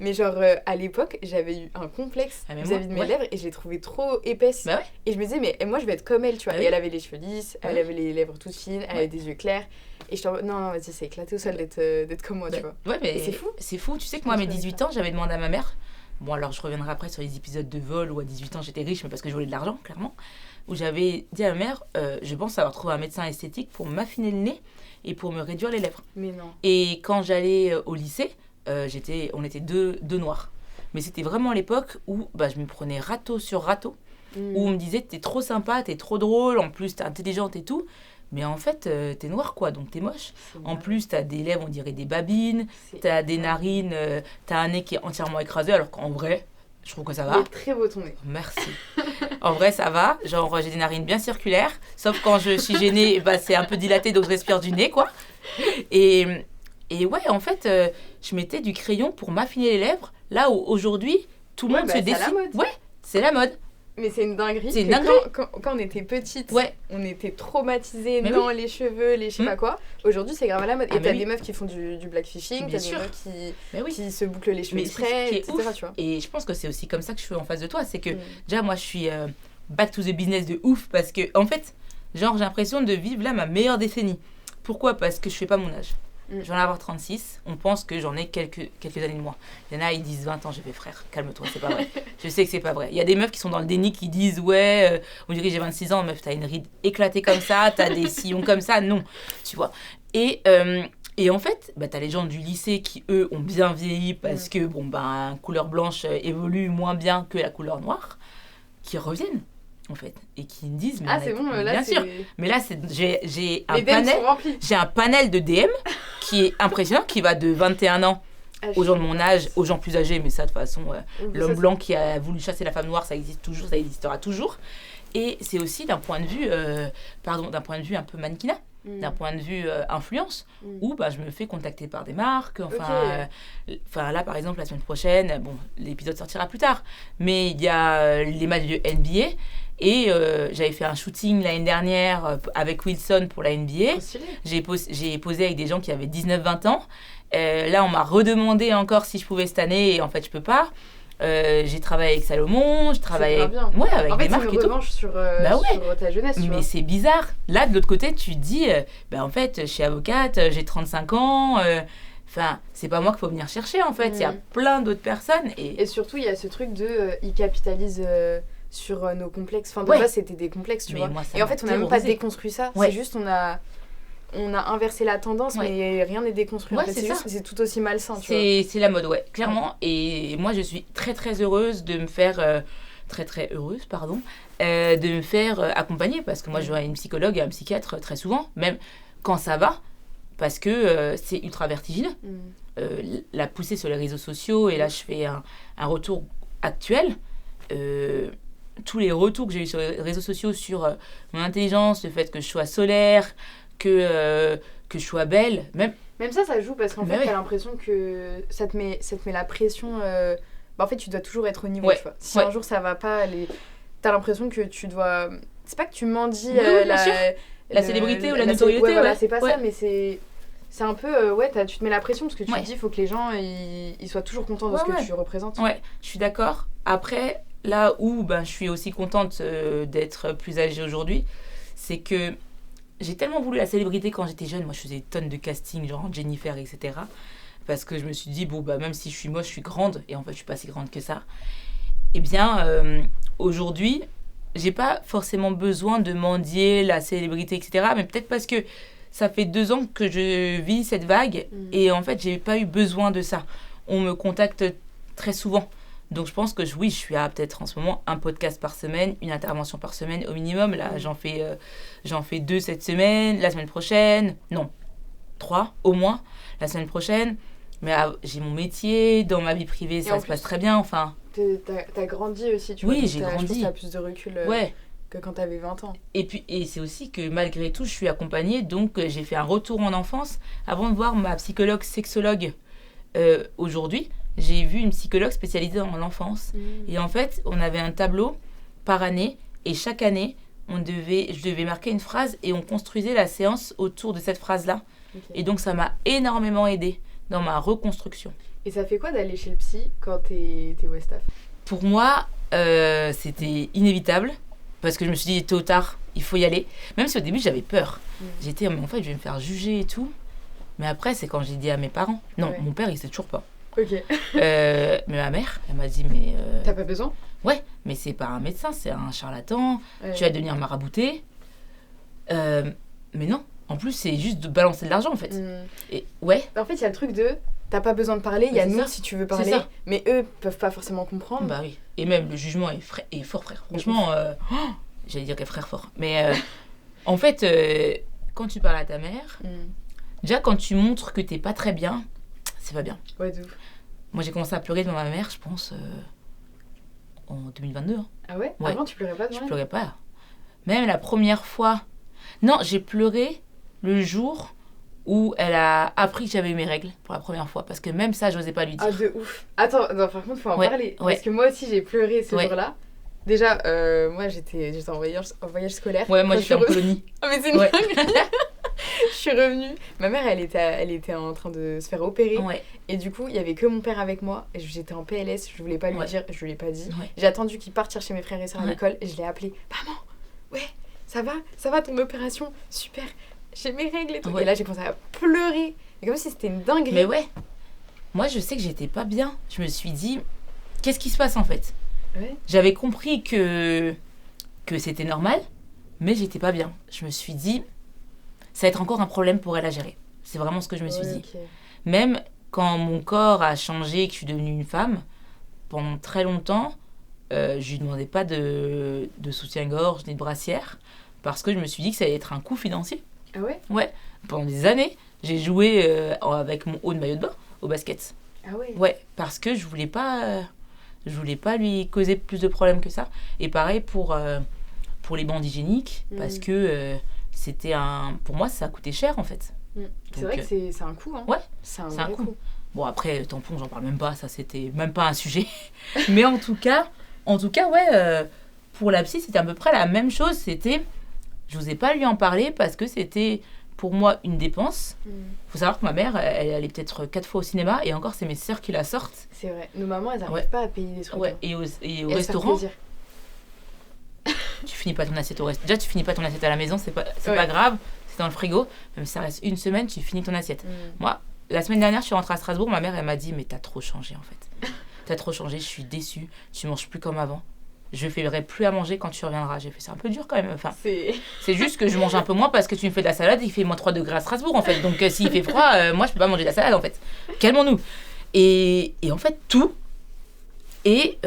Mais genre, à l'époque, j'avais eu un complexe vis-à-vis de mes lèvres et je les trouvais trop épaisses. Et je me disais, mais moi, je vais être comme elle, tu vois. Et elle avait les cheveux lisses, elle avait les lèvres toutes fines, elle avait des yeux clairs. Et je t'en non, vas-y, c'est éclaté au sol d'être comme moi, tu vois. Ouais, mais c'est fou. C'est fou. Tu sais que moi, à mes 18 ans, j'avais demandé à ma mère... Bon, alors je reviendrai après sur les épisodes de vol où à 18 ans j'étais riche, mais parce que je voulais de l'argent, clairement. Où j'avais dit à ma mère, je pense avoir trouvé un médecin esthétique pour m'affiner le nez et pour me réduire les lèvres. Mais non. Et quand j'allais au lycée, on était deux noirs. Mais c'était vraiment l'époque où je me prenais râteau sur râteau, où on me disait t'es trop sympa, t'es trop drôle, en plus t'es intelligente et tout. Mais en fait, t'es noir, quoi, donc t'es moche. En plus, t'as des lèvres, on dirait des babines, t'as des narines, t'as un nez qui est entièrement écrasé, alors qu'en vrai, je trouve que ça va. Il est très beau ton nez. Merci. En vrai, ça va. Genre, j'ai des narines bien circulaires, sauf quand je suis gênée, c'est un peu dilaté, donc je respire du nez, quoi. Et ouais, en fait, je mettais du crayon pour m'affiner les lèvres, là où aujourd'hui, tout le monde se dessine. C'est la mode. Ouais, c'est la mode. Mais c'est une dinguerie. C'est une dinguerie. Quand on était petite, on était traumatisés. Les cheveux, les je sais pas quoi. Aujourd'hui, c'est grave à la mode. Et t'as des meufs qui font du blackfishing, t'as des meufs qui se bouclent les cheveux exprès, etc. Tu vois. Et je pense que c'est aussi comme ça que je suis en face de toi. C'est que déjà, moi, je suis back to the business de ouf. Parce que, en fait, genre, j'ai l'impression de vivre là ma meilleure décennie. Pourquoi ? Parce que je fais pas mon âge. je vais en avoir 36, on pense que j'en ai quelques années de moins. Il y en a, ils disent 20 ans, j'ai fait frère, calme-toi, c'est pas vrai. Je sais que c'est pas vrai. Il y a des meufs qui sont dans le déni qui disent ouais, on dirait que j'ai 26 ans, meuf, t'as une ride éclatée comme ça, t'as des sillons comme ça, non, tu vois. Et en fait, t'as les gens du lycée qui, eux, ont bien vieilli parce que, couleur blanche évolue moins bien que la couleur noire, qui reviennent, en fait, et qui me disent... Mais c'est bon, là, bien c'est... sûr, mais là, j'ai un un panel de DM qui est impressionnant, qui va de 21 ans aux gens de mon âge, aux gens plus âgés, mais ça, de toute façon, l'homme blanc qui a voulu chasser la femme noire, ça existe toujours, ça existera toujours. Et c'est aussi d'un point de vue un peu mannequinat. D'un point de vue influence, où je me fais contacter par des marques. Là, par exemple, la semaine prochaine, l'épisode sortira plus tard, mais il y a les matchs de NBA, et j'avais fait un shooting l'année dernière avec Wilson pour la NBA. J'ai posé avec des gens qui avaient 19-20 ans. Là, on m'a redemandé encore si je pouvais cette année, et en fait, je peux pas. J'ai travaillé avec Salomon, je travaille avec des marques et tout. En fait, c'est une revanche sur ta jeunesse. Mais c'est bizarre. Là, de l'autre côté, tu te dis, en fait, je suis avocate, j'ai 35 ans. C'est pas moi qu'il faut venir chercher, en fait. Il y a plein d'autres personnes. Et surtout, il y a ce truc de, ils capitalisent sur nos complexes. Enfin, déjà, c'était des complexes, tu vois. Moi, et en fait, on n'a même pas déconstruit ça. C'est juste, on a inversé la tendance, mais rien n'est déconstruit. C'est tout aussi malsain. C'est la mode, clairement. Et moi, je suis très, très heureuse de me faire... de me faire accompagner. Parce que moi, je vois une psychologue et un psychiatre très souvent, même quand ça va, parce que c'est ultra vertigineux. La poussée sur les réseaux sociaux, et là, je fais un retour actuel. Tous les retours que j'ai eu sur les réseaux sociaux sur mon intelligence, le fait que je sois solaire, que je sois belle, même ça joue, parce qu'en fait t'as l'impression que ça te met la pression, en fait tu dois toujours être au niveau, tu vois. Si un jour ça va pas, t'as l'impression que tu dois, c'est pas que tu mendies la célébrité ou la notoriété, c'est pas ça, mais c'est un peu tu te mets la pression, parce que tu te dis faut que les gens ils soient toujours contents de ce que tu représentes. Je suis d'accord. Après, là où je suis aussi contente d'être plus âgée aujourd'hui, c'est que j'ai tellement voulu la célébrité quand j'étais jeune. Moi, je faisais des tonnes de casting, genre Jennifer, etc. Parce que je me suis dit, même si je suis moche, je suis grande. Et en fait, je suis pas si grande que ça. Eh bien, aujourd'hui, j'ai pas forcément besoin de mendier la célébrité, etc. Mais peut-être parce que ça fait 2 ans que je vis cette vague. Et en fait, j'ai pas eu besoin de ça. On me contacte très souvent. Donc je pense que je suis à peut-être en ce moment un podcast par semaine, une intervention par semaine au minimum. Là, j'en fais 2 cette semaine, la semaine prochaine. Non, 3 au moins la semaine prochaine. Mais j'ai mon métier, dans ma vie privée, ça se passe très bien. Enfin, t'as grandi aussi, tu vois. Oui, j'ai grandi. Je pense que t'as plus de recul que quand t'avais 20 ans. Et c'est aussi que malgré tout, je suis accompagnée. Donc j'ai fait un retour en enfance avant de voir ma psychologue sexologue aujourd'hui. J'ai vu une psychologue spécialisée en l'enfance. Et en fait, on avait un tableau par année. Et chaque année, je devais marquer une phrase et on construisait la séance autour de cette phrase-là. Et donc, ça m'a énormément aidée dans ma reconstruction. Et ça fait quoi d'aller chez le psy quand t'es Westaf ? Pour moi, c'était inévitable. Parce que je me suis dit, tôt ou tard, il faut y aller. Même si au début, j'avais peur. J'étais, mais en fait, je vais me faire juger et tout. Mais après, c'est quand j'ai dit à mes parents. Non, mon père, il sait toujours pas. Ok. Mais ma mère, elle m'a dit, mais... T'as pas besoin ? Ouais, mais c'est pas un médecin, c'est un charlatan. Tu vas devenir marabouté. Mais non, en plus, c'est juste de balancer de l'argent, en fait. Et en fait, il y a le truc de... T'as pas besoin de parler, il y a nous si tu veux parler. Mais eux peuvent pas forcément comprendre. Bah oui. Et même, le jugement est fort, frère. Franchement, j'allais dire qu'elle frère fort. Mais en fait, quand tu parles à ta mère, déjà, quand tu montres que t'es pas très bien... C'est pas bien. Ouais, de ouf. Moi, j'ai commencé à pleurer devant ma mère, je pense, en 2022. Hein. Ah ouais ? Avant, tu pleurais pas devant elle ? Je pleurais pas. Même la première fois... Non, j'ai pleuré le jour où elle a appris que j'avais eu mes règles pour la première fois. Parce que même ça, j'osais pas lui dire. Ah, de ouf. Attends, non, par contre, faut en parler. Parce que moi aussi, j'ai pleuré ce jour-là. Déjà, moi, j'étais en voyage scolaire. Ouais, moi, j'étais en colonie. Ah, mais c'est une dinguerie. Je suis revenue. Ma mère, elle était en train de se faire opérer. Et du coup, il y avait que mon père avec moi. Et j'étais en PLS. Je voulais pas lui dire. Je lui ai pas dit. J'ai attendu qu'il parte chercher mes frères et sœurs à l'école. Et je l'ai appelé. Maman, ça va ton opération. Super. J'ai mes règles et tout. Et là, j'ai commencé à pleurer. Et comme si c'était une dinguerie. Mais ouais, moi je sais que j'étais pas bien. Je me suis dit, qu'est-ce qui se passe en fait ? Ouais. J'avais compris que c'était normal, mais j'étais pas bien. Je me suis dit, ça va être encore un problème pour elle à gérer. C'est vraiment ce que je me suis dit. Ok. Même quand mon corps a changé et que je suis devenue une femme, pendant très longtemps, je lui demandais pas de soutien-gorge ni de brassière, parce que je me suis dit que ça allait être un coût financier. Ah ouais ? Ouais, pendant des années, j'ai joué avec mon haut de maillot de bain au basket. Ah ouais. Ouais, parce que je voulais pas lui causer plus de problèmes que ça. Et pareil pour les bandes hygiéniques, parce que c'était pour moi, ça a coûté cher en fait. C'est vrai que c'est un coût. Hein. Ouais, c'est un vrai coût. Bon, après, le tampon, j'en parle même pas, ça c'était même pas un sujet. Mais en tout cas, ouais, pour la psy, c'était à peu près la même chose. Je n'osais pas lui en parler parce que c'était pour moi une dépense. Faut savoir que ma mère, elle allait peut-être 4 fois au cinéma et encore, c'est mes sœurs qui la sortent. C'est vrai, nos mamans, elles n'arrivent pas à payer des trucs. Ouais, hein. et au Et restaurant, tu finis pas ton assiette au restaurant. Déjà, tu finis pas ton assiette à la maison, c'est pas grave, c'est dans le frigo. Même si ça reste une semaine, tu finis ton assiette. Moi, la semaine dernière, je suis rentrée à Strasbourg, ma mère, elle m'a dit, mais t'as trop changé en fait. T'as trop changé, je suis déçue, tu manges plus comme avant. Je ne ferai plus à manger quand tu reviendras. J'ai fait, c'est un peu dur quand même. Enfin, c'est juste que je mange un peu moins parce que tu me fais de la salade, il fait moins 3 degrés à Strasbourg en fait. Donc s'il fait froid, moi je peux pas manger de la salade en fait. Calmons-nous. Et en fait, tout est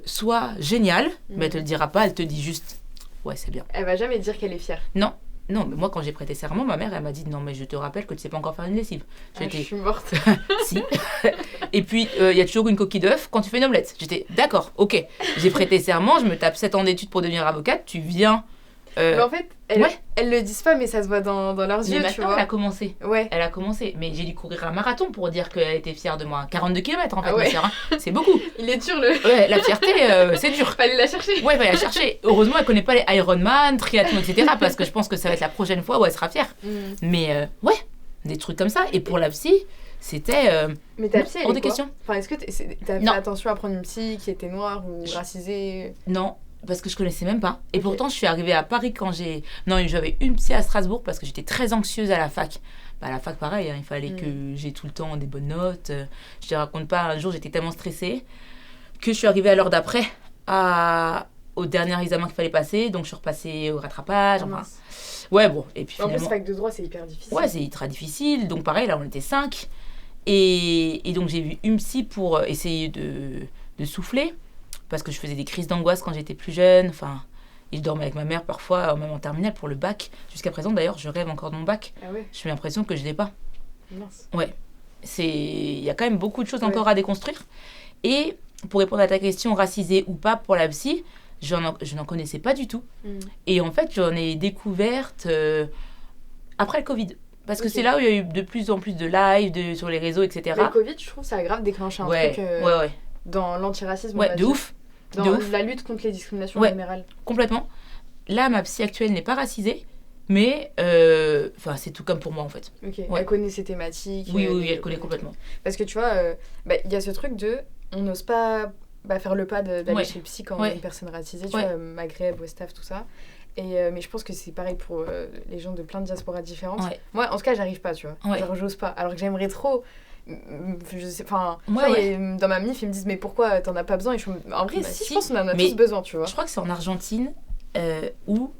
soit génial, mais elle te le dira pas, elle te dit juste, ouais, c'est bien. Elle va jamais dire qu'elle est fière. Non, mais moi quand j'ai prêté serment, ma mère elle m'a dit non, mais je te rappelle que tu sais pas encore faire une lessive. Je suis morte. Si. Et puis il y a toujours une coquille d'œuf quand tu fais une omelette. J'étais d'accord, ok. J'ai prêté serment, je me tape 7 ans d'études pour devenir avocate, tu viens. Mais en fait, elles le disent pas, mais ça se voit dans leurs yeux, mais tu maintenant, vois. elle a commencé. Ouais. Elle a commencé. Mais j'ai dû courir un marathon pour dire qu'elle était fière de moi. 42 km en fait, Ah ouais. ma sœur. C'est beaucoup. Il est dur le. Ouais, la fierté, c'est dur. Fallait la chercher. Ouais, fallait la chercher. Heureusement, elle connaît pas les Ironman, triathlon, etc. Parce que je pense que ça va être la prochaine fois où elle sera fière. Mais ouais, des trucs comme ça. Et pour la psy, c'était. Mais ta psy, elle hors est de quoi question. Enfin, est-ce que t'as fait attention à prendre une psy qui était noire ou racisée? Non. Parce que je connaissais même pas. Et pourtant, je suis arrivée à Paris quand j'avais une psy à Strasbourg parce que j'étais très anxieuse à la fac. À la fac, pareil, hein, il fallait que j'ai tout le temps des bonnes notes. Je te raconte pas, un jour, j'étais tellement stressée que je suis arrivée à l'heure d'après au dernier examen qu'il fallait passer. Donc, je suis repassée au rattrapage. Enfin, ouais, bon. Et puis, finalement, en plus, fac de droit, c'est hyper difficile. Ouais, c'est ultra difficile. Donc, pareil, là, on était 5. Et donc, j'ai vu une psy pour essayer de souffler. Parce que je faisais des crises d'angoisse quand j'étais plus jeune. Enfin, et je dormais avec ma mère parfois, même en terminale, pour le bac. Jusqu'à présent, d'ailleurs, je rêve encore de mon bac. Ah ouais. J'ai l'impression que je l'ai pas. Mince. Ouais. Il y a quand même beaucoup de choses encore à déconstruire. Et pour répondre à ta question, racisée ou pas pour la psy, je n'en connaissais pas du tout. Et en fait, j'en ai découverte après le Covid. Parce que c'est là où il y a eu de plus en plus de live sur les réseaux, etc. Le Covid, je trouve, ça a grave déclenché un truc dans l'antiracisme. Ouais, de ouf. Dans la lutte contre les discriminations en général. Complètement. Là, ma psy actuelle n'est pas racisée, mais c'est tout comme pour moi en fait. Ok. Ouais. Elle connaît ses thématiques. Oui, elle connaît complètement. Parce que tu vois, y a ce truc on n'ose pas faire le pas d'aller chez le psy quand on est une personne racisée, tu vois, Maghreb, Ouest-Af, tout ça. Mais je pense que c'est pareil pour les gens de plein de diasporas différentes. Moi, en tout cas, j'arrive pas, tu vois. Genre, j'ose pas. Alors que j'aimerais trop. Je sais, enfin, dans ma MIF, ils me disent mais pourquoi t'en as pas besoin? En vrai, si, je pense qu'on en a tous besoin, tu vois. Je crois que c'est en Argentine où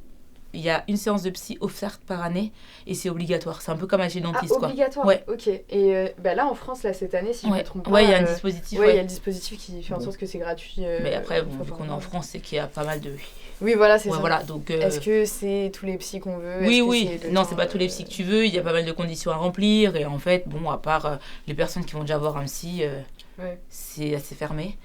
il y a une séance de psy offerte par année et c'est obligatoire. C'est un peu comme chez le dentiste, quoi. Obligatoire. Ouais. Ok. Et là, en France, là, cette année, si je me trompe pas, il y a un dispositif. Il y a le dispositif qui fait en sorte que c'est gratuit. Mais après, vu qu'on est en France, c'est qu'il y a pas mal de. Oui, voilà, c'est ça. Voilà, donc, est-ce que c'est tous les psys qu'on veut? Oui. Non, c'est pas tous les psys que tu veux. Il y a pas mal de conditions à remplir. Et en fait, bon, à part les personnes qui vont déjà avoir un psy, c'est assez fermé.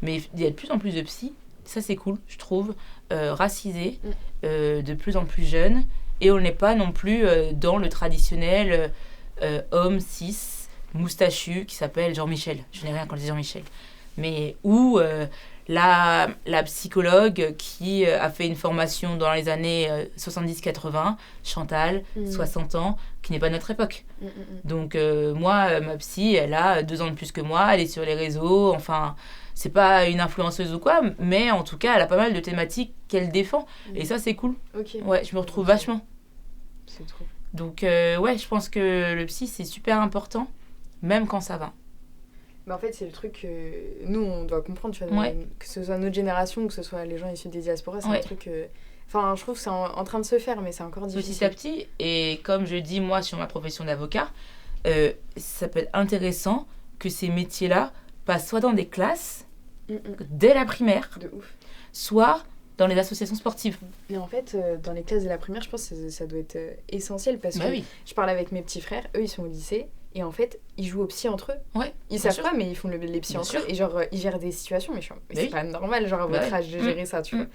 Mais il y a de plus en plus de psys. Ça, c'est cool, je trouve. Racisés, de plus en plus jeunes. Et on n'est pas non plus dans le traditionnel homme cis, moustachu, qui s'appelle Jean-Michel. Je n'ai rien contre Jean-Michel. Mais où... La psychologue qui a fait une formation dans les années 70-80, Chantal, 60 ans, qui n'est pas de notre époque. Donc moi, ma psy, elle a 2 ans de plus que moi, elle est sur les réseaux, enfin, c'est pas une influenceuse ou quoi, mais en tout cas, elle a pas mal de thématiques qu'elle défend, et ça, c'est cool. Okay. Ouais, je me retrouve vachement. C'est trop. Donc, ouais, je pense que le psy, c'est super important, même quand ça va. Mais en fait, c'est le truc que nous, on doit comprendre, tu vois, Ouais. que ce soit notre génération ou que ce soit les gens issus des diasporas, c'est Ouais. un truc... Enfin, je trouve que c'est en train de se faire, mais c'est encore difficile. Petit à petit, et comme je dis, moi, sur ma profession d'avocat, ça peut être intéressant que ces métiers-là passent soit dans des classes, dès la primaire, De ouf. soit dans les associations sportives. Mais en fait, dans les classes de la primaire, je pense que ça doit être essentiel parce Bah que oui, je parle avec mes petits frères, eux, ils sont au lycée. Et en fait, ils jouent au psy entre eux. ouais. Ils bien savent sûr. pas, mais ils font les psys Bien entre sûr. eux. Et genre, ils gèrent des situations, mais, mais Bah c'est oui. pas normal, genre, à Bah votre ouais. âge, de gérer ça, tu vois. Mm.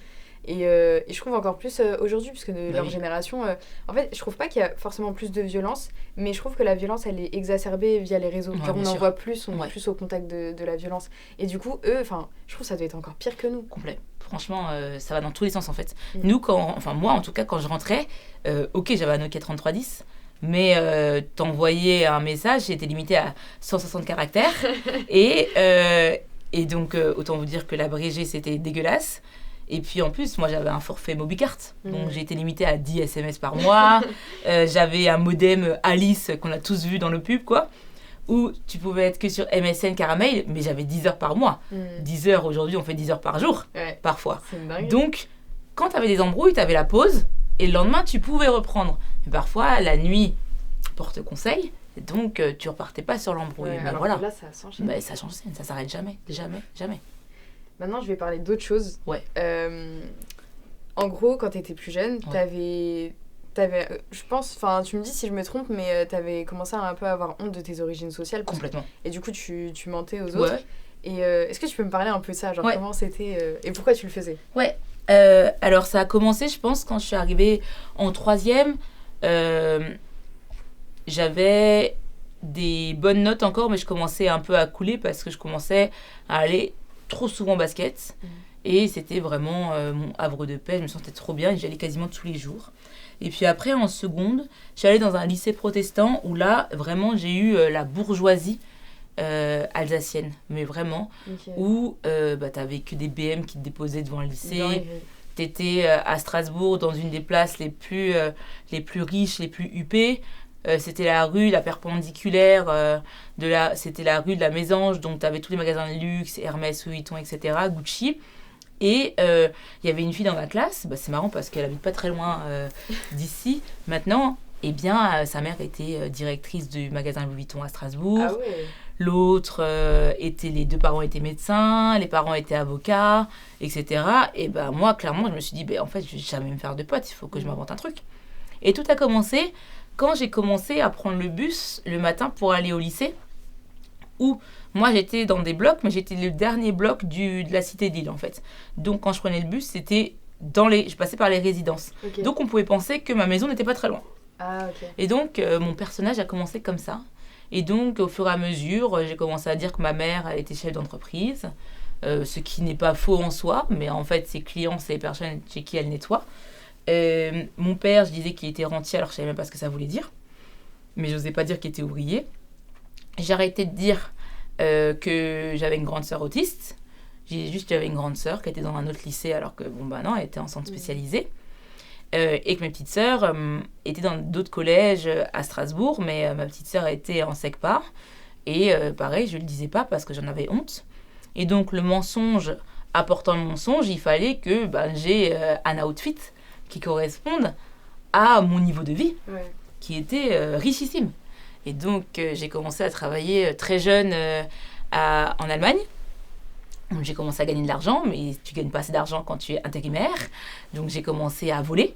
Et je trouve encore plus aujourd'hui, puisque leur oui. génération... en fait, je trouve pas qu'il y a forcément plus de violence, mais je trouve que la violence, elle est exacerbée via les réseaux. Ouais, Genre, on bien en sûr. voit plus, on est Ouais. plus au contact de la violence. Et du coup, eux, enfin, je trouve que ça doit être encore pire que nous. Complet. Franchement, ça va dans tous les sens en fait. Mm. Nous, moi en tout cas, quand je rentrais, ok, j'avais un Nokia 3310, mais t'envoyais un message, j'étais limité à 160 caractères. et donc, autant vous dire que l'abrégé, c'était dégueulasse. Et puis en plus, moi j'avais un forfait Mobicart, donc j'ai été limitée à 10 SMS par mois. J'avais un modem Alice qu'on a tous vu dans le pub, quoi, où tu pouvais être que sur MSN Caramel, mais j'avais 10 heures par mois. 10 heures aujourd'hui, on fait 10 heures par jour, Ouais, parfois. c'est une dingue. Donc, quand tu avais des embrouilles, tu avais la pause, et le lendemain, tu pouvais reprendre. Mais parfois, la nuit porte conseil, et donc tu repartais pas sur l'embrouille. Ouais, Mais alors voilà, que là, ça s'enchaîne. mais ça change, ça s'arrête jamais, jamais, jamais. Maintenant, je vais parler d'autre chose. Ouais. En gros, quand t'étais plus jeune, Ouais. je pense, enfin, tu me dis si je me trompe, mais t'avais commencé à un peu avoir honte de tes origines sociales. Complètement. Et du coup, tu mentais aux autres. Ouais. Et est-ce que tu peux me parler un peu de ça, genre Ouais. comment c'était et pourquoi tu le faisais? Ouais. Alors, ça a commencé, je pense, quand je suis arrivée en 3e. J'avais des bonnes notes encore, mais je commençais un peu à couler parce que je commençais à aller trop souvent au basket. Et c'était vraiment mon havre de paix. Je me sentais trop bien et j'y allais quasiment tous les jours. Et puis après, en seconde, je suis allée dans un lycée protestant où là, vraiment, j'ai eu la bourgeoisie alsacienne. Mais vraiment, Ok. où t'avais que des BM qui te déposaient devant le lycée. Ouais, T'étais à Strasbourg, dans une des places les plus riches, les plus huppées. C'était la perpendiculaire c'était la rue de la Mésange, donc t'avais tous les magasins de luxe, Hermès, Louis Vuitton, etc., Gucci. Et il y avait une fille dans ma classe, c'est marrant parce qu'elle habite pas très loin d'ici. Maintenant, eh bien, sa mère était directrice du magasin Louis Vuitton à Strasbourg. Ah ouais. L'autre, les deux parents étaient médecins, les parents étaient avocats, etc. Et moi, clairement, je me suis dit, en fait, je vais jamais me faire de potes, il faut que je m'invente un truc. Et tout a commencé quand j'ai commencé à prendre le bus le matin pour aller au lycée, où moi, j'étais dans des blocs, mais j'étais le dernier bloc de la cité d'Île, en fait. Donc, quand je prenais le bus, je passais par les résidences. Okay. Donc, on pouvait penser que ma maison n'était pas très loin. Ah, ok. Et donc, mon personnage a commencé comme ça. Et donc, au fur et à mesure, j'ai commencé à dire que ma mère, elle était chef d'entreprise, ce qui n'est pas faux en soi, mais en fait, ses clients, c'est les personnes chez qui elle nettoie. Mon père, je disais qu'il était rentier, alors je ne savais même pas ce que ça voulait dire. Mais je n'osais pas dire qu'il était ouvrier. J'ai arrêté de dire que j'avais une grande sœur autiste. J'ai dit juste que j'avais une grande sœur qui était dans un autre lycée, alors que, non, elle était en centre spécialisé. Et que mes petites sœurs étaient dans d'autres collèges à Strasbourg, mais ma petite sœur était en SECPA. Et pareil, je ne le disais pas parce que j'en avais honte. Et donc, le mensonge apportant le mensonge, il fallait que j'ai un outfit qui corresponde à mon niveau de vie, qui était richissime. Et donc, j'ai commencé à travailler très jeune en Allemagne. Donc, j'ai commencé à gagner de l'argent, mais tu ne gagnes pas assez d'argent quand tu es intérimaire. Donc, j'ai commencé à voler,